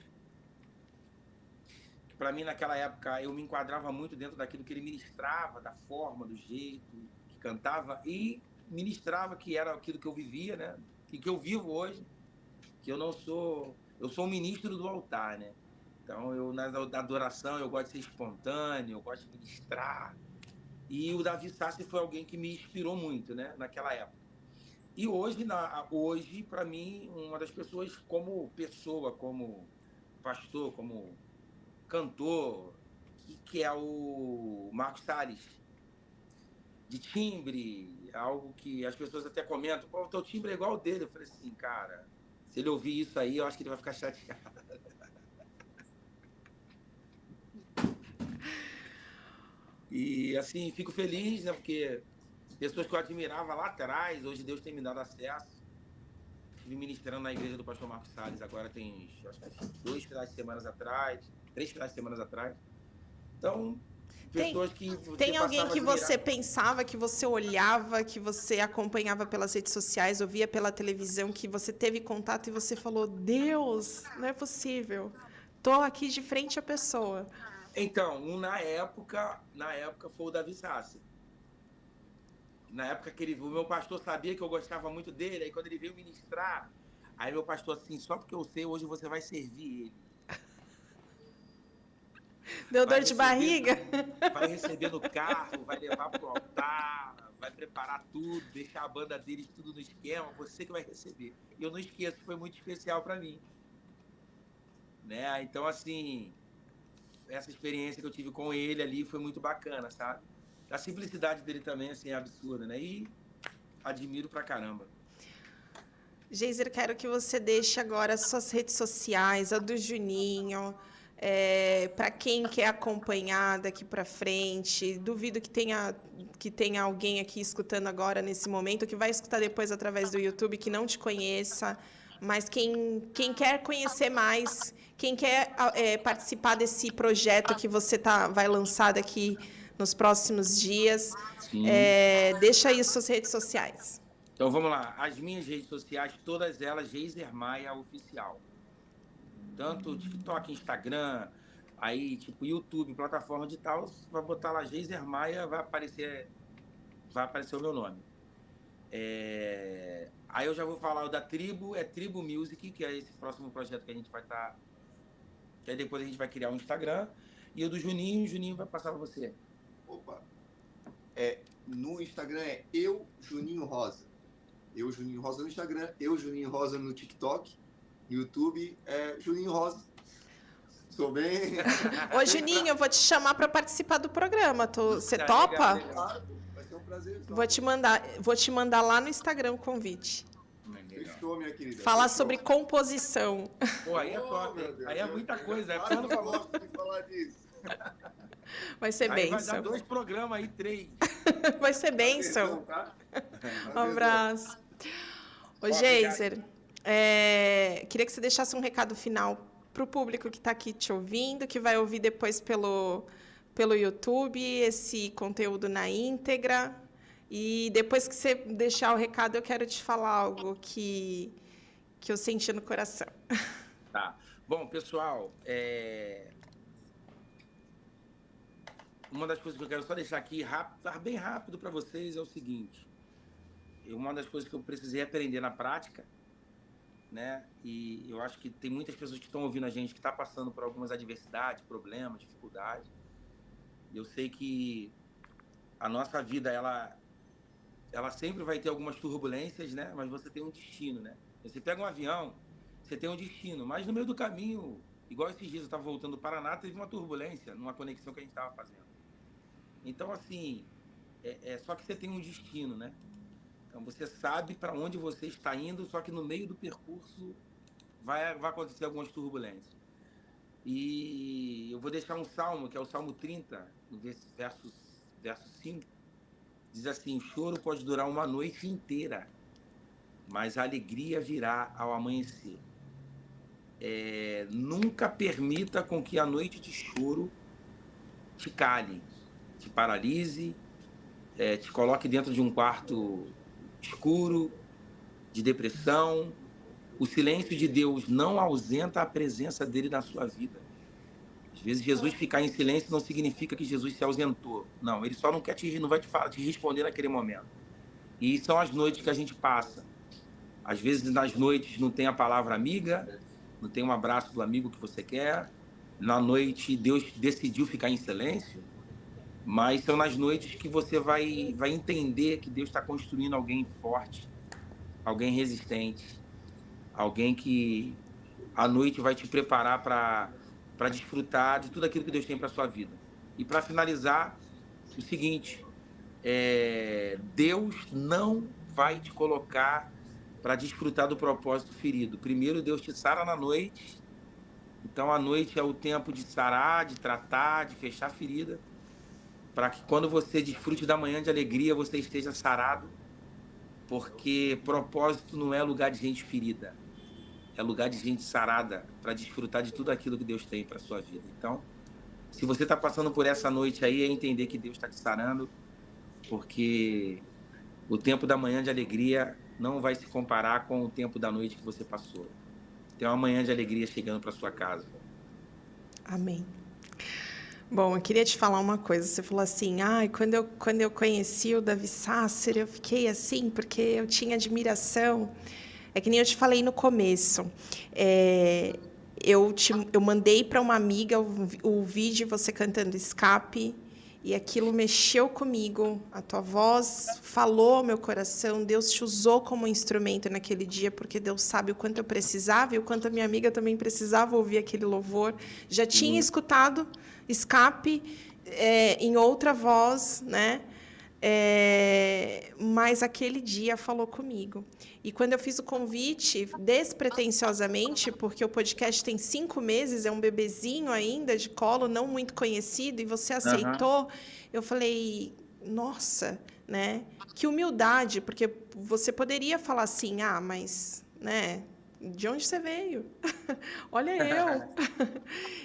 Para mim, naquela época, eu me enquadrava muito dentro daquilo que ele ministrava, da forma, do jeito que cantava, e ministrava que era aquilo que eu vivia, né? E que eu vivo hoje, que eu sou um ministro do altar, né? Então, na adoração, eu gosto de ser espontâneo, eu gosto de ministrar. E o Davi Sassi foi alguém que me inspirou muito, né, naquela época. E hoje, para mim, uma das pessoas como pessoa, como pastor, como cantor, que é o Marcos Salles, de timbre, algo que as pessoas até comentam, pô, o teu timbre é igual ao dele. Eu falei assim, cara, se ele ouvir isso aí, eu acho que ele vai ficar chateado. E assim, fico feliz, né, porque pessoas que eu admirava lá atrás, hoje Deus tem me dado acesso. Estive ministrando na igreja do pastor Marcos Salles agora tem, acho que 2 finais de semana atrás, 3 finais de semana atrás. Então, pessoas que você Tem alguém passava a que admirar. você pensava, que você olhava, que você acompanhava pelas redes sociais, ouvia pela televisão, que você teve contato e você falou, Deus, não é possível. Tô aqui de frente à pessoa. Então, na época foi o Davi Sassi. Na época que o meu pastor sabia que eu gostava muito dele, aí quando ele veio ministrar, aí meu pastor assim, só porque eu sei, hoje você vai servir ele. Deu Vai dor de barriga? Vai receber no carro, vai levar pro altar, vai preparar tudo, deixar a banda deles tudo no esquema, você que vai receber. E eu não esqueço, foi muito especial para mim. Né? Então, assim, essa experiência que eu tive com ele ali foi muito bacana, sabe? A simplicidade dele também, assim, é absurda, né? E admiro pra caramba. Geiser, quero que você deixe agora as suas redes sociais, a do Juninho, para quem quer acompanhar daqui para frente. Duvido que tenha alguém aqui escutando agora nesse momento, que vai escutar depois através do YouTube, que não te conheça. Mas quem quer conhecer mais, quem quer participar desse projeto que você vai lançar daqui nos próximos dias, deixa aí as suas redes sociais. Então vamos lá, as minhas redes sociais, todas elas, Geiser Maia Oficial. Tanto TikTok, Instagram, aí tipo YouTube, plataforma de tal, vai botar lá Geiser Maia, vai aparecer o meu nome. Aí eu já vou falar o da Tribo, é Tribo Music, que é esse próximo projeto que a gente vai estar... Que aí depois a gente vai criar um Instagram. E o do Juninho vai passar para você. Opa! No Instagram é Juninho Rosa. Juninho Rosa no Instagram, Juninho Rosa no TikTok, no YouTube Juninho Rosa. Sou bem. Ô, Juninho, eu vou te chamar para participar do programa. Você topa? Legal. Claro, vai ser um prazer. Vou te mandar lá no Instagram o convite. Fechou, minha querida. Falar sobre composição. Pô, aí é top. Aí é muita coisa. Eu gosto de falar disso. Vai ser bênção. Vai dar 2 programas aí, 3. Vai ser bênção. Um abraço. Ô, Geiser, queria que você deixasse um recado final para o público que está aqui te ouvindo, que vai ouvir depois pelo YouTube esse conteúdo na íntegra. E depois que você deixar o recado, eu quero te falar algo que eu senti no coração. Tá. Bom, pessoal, uma das coisas que eu quero só deixar aqui bem rápido para vocês é o seguinte. Uma das coisas que eu precisei aprender na prática, né? E eu acho que tem muitas pessoas que estão ouvindo a gente que estão passando por algumas adversidades, problemas, dificuldades. E eu sei que a nossa vida, ela sempre vai ter algumas turbulências, né? Mas você tem um destino, né? Você pega um avião, você tem um destino, mas no meio do caminho, igual esses dias eu estava voltando do Paraná, teve uma turbulência numa conexão que a gente estava fazendo. Então, assim, só que você tem um destino, né? Então, você sabe para onde você está indo, só que no meio do percurso vai acontecer algumas turbulências. E eu vou deixar um salmo, que é o Salmo 30, no verso 5. Diz assim, o choro pode durar uma noite inteira, mas a alegria virá ao amanhecer. Nunca permita com que a noite de choro te cale, te paralise, te coloque dentro de um quarto escuro, de depressão. O silêncio de Deus não ausenta a presença dele na sua vida. Às vezes Jesus ficar em silêncio não significa que Jesus se ausentou. Não, ele só não vai te responder naquele momento. E são as noites que a gente passa. Às vezes nas noites não tem a palavra amiga, não tem um abraço do amigo que você quer. Na noite Deus decidiu ficar em silêncio. Mas são nas noites que você vai entender que Deus está construindo alguém forte, alguém resistente, alguém que à noite vai te preparar para desfrutar de tudo aquilo que Deus tem para sua vida. E para finalizar, o seguinte, Deus não vai te colocar para desfrutar do propósito ferido. Primeiro, Deus te sara na noite. Então, a noite é o tempo de sarar, de tratar, de fechar a ferida, para que quando você desfrute da manhã de alegria, você esteja sarado, porque propósito não é lugar de gente ferida, é lugar de gente sarada, para desfrutar de tudo aquilo que Deus tem para sua vida. Então, se você está passando por essa noite aí, é entender que Deus está te sarando, porque o tempo da manhã de alegria não vai se comparar com o tempo da noite que você passou. Tem uma manhã de alegria chegando para sua casa. Amém. Bom, eu queria te falar uma coisa. Você falou assim, quando eu conheci o Davi Sasser, eu fiquei assim, porque eu tinha admiração. É que nem eu te falei no começo. Eu mandei para uma amiga o vídeo de você cantando Escape, e aquilo mexeu comigo. A tua voz falou ao meu coração. Deus te usou como instrumento naquele dia, porque Deus sabe o quanto eu precisava e o quanto a minha amiga também precisava ouvir aquele louvor. Já tinha escutado Escape em outra voz, né? Mas aquele dia falou comigo. E quando eu fiz o convite, despretensiosamente, porque o podcast tem 5 meses, é um bebezinho ainda de colo, não muito conhecido, e você aceitou, eu falei, nossa, né? Que humildade, porque você poderia falar assim, mas, né? De onde você veio? Olha eu.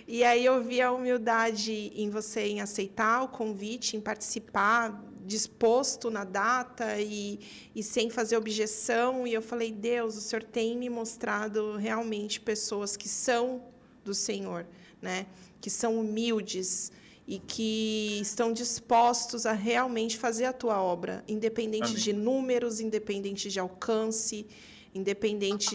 E aí eu vi a humildade em você, em aceitar o convite, em participar, disposto na data e sem fazer objeção. E eu falei, Deus, o Senhor tem me mostrado realmente pessoas que são do Senhor, né? Que são humildes e que estão dispostos a realmente fazer a tua obra, independente de números, independente de alcance, independente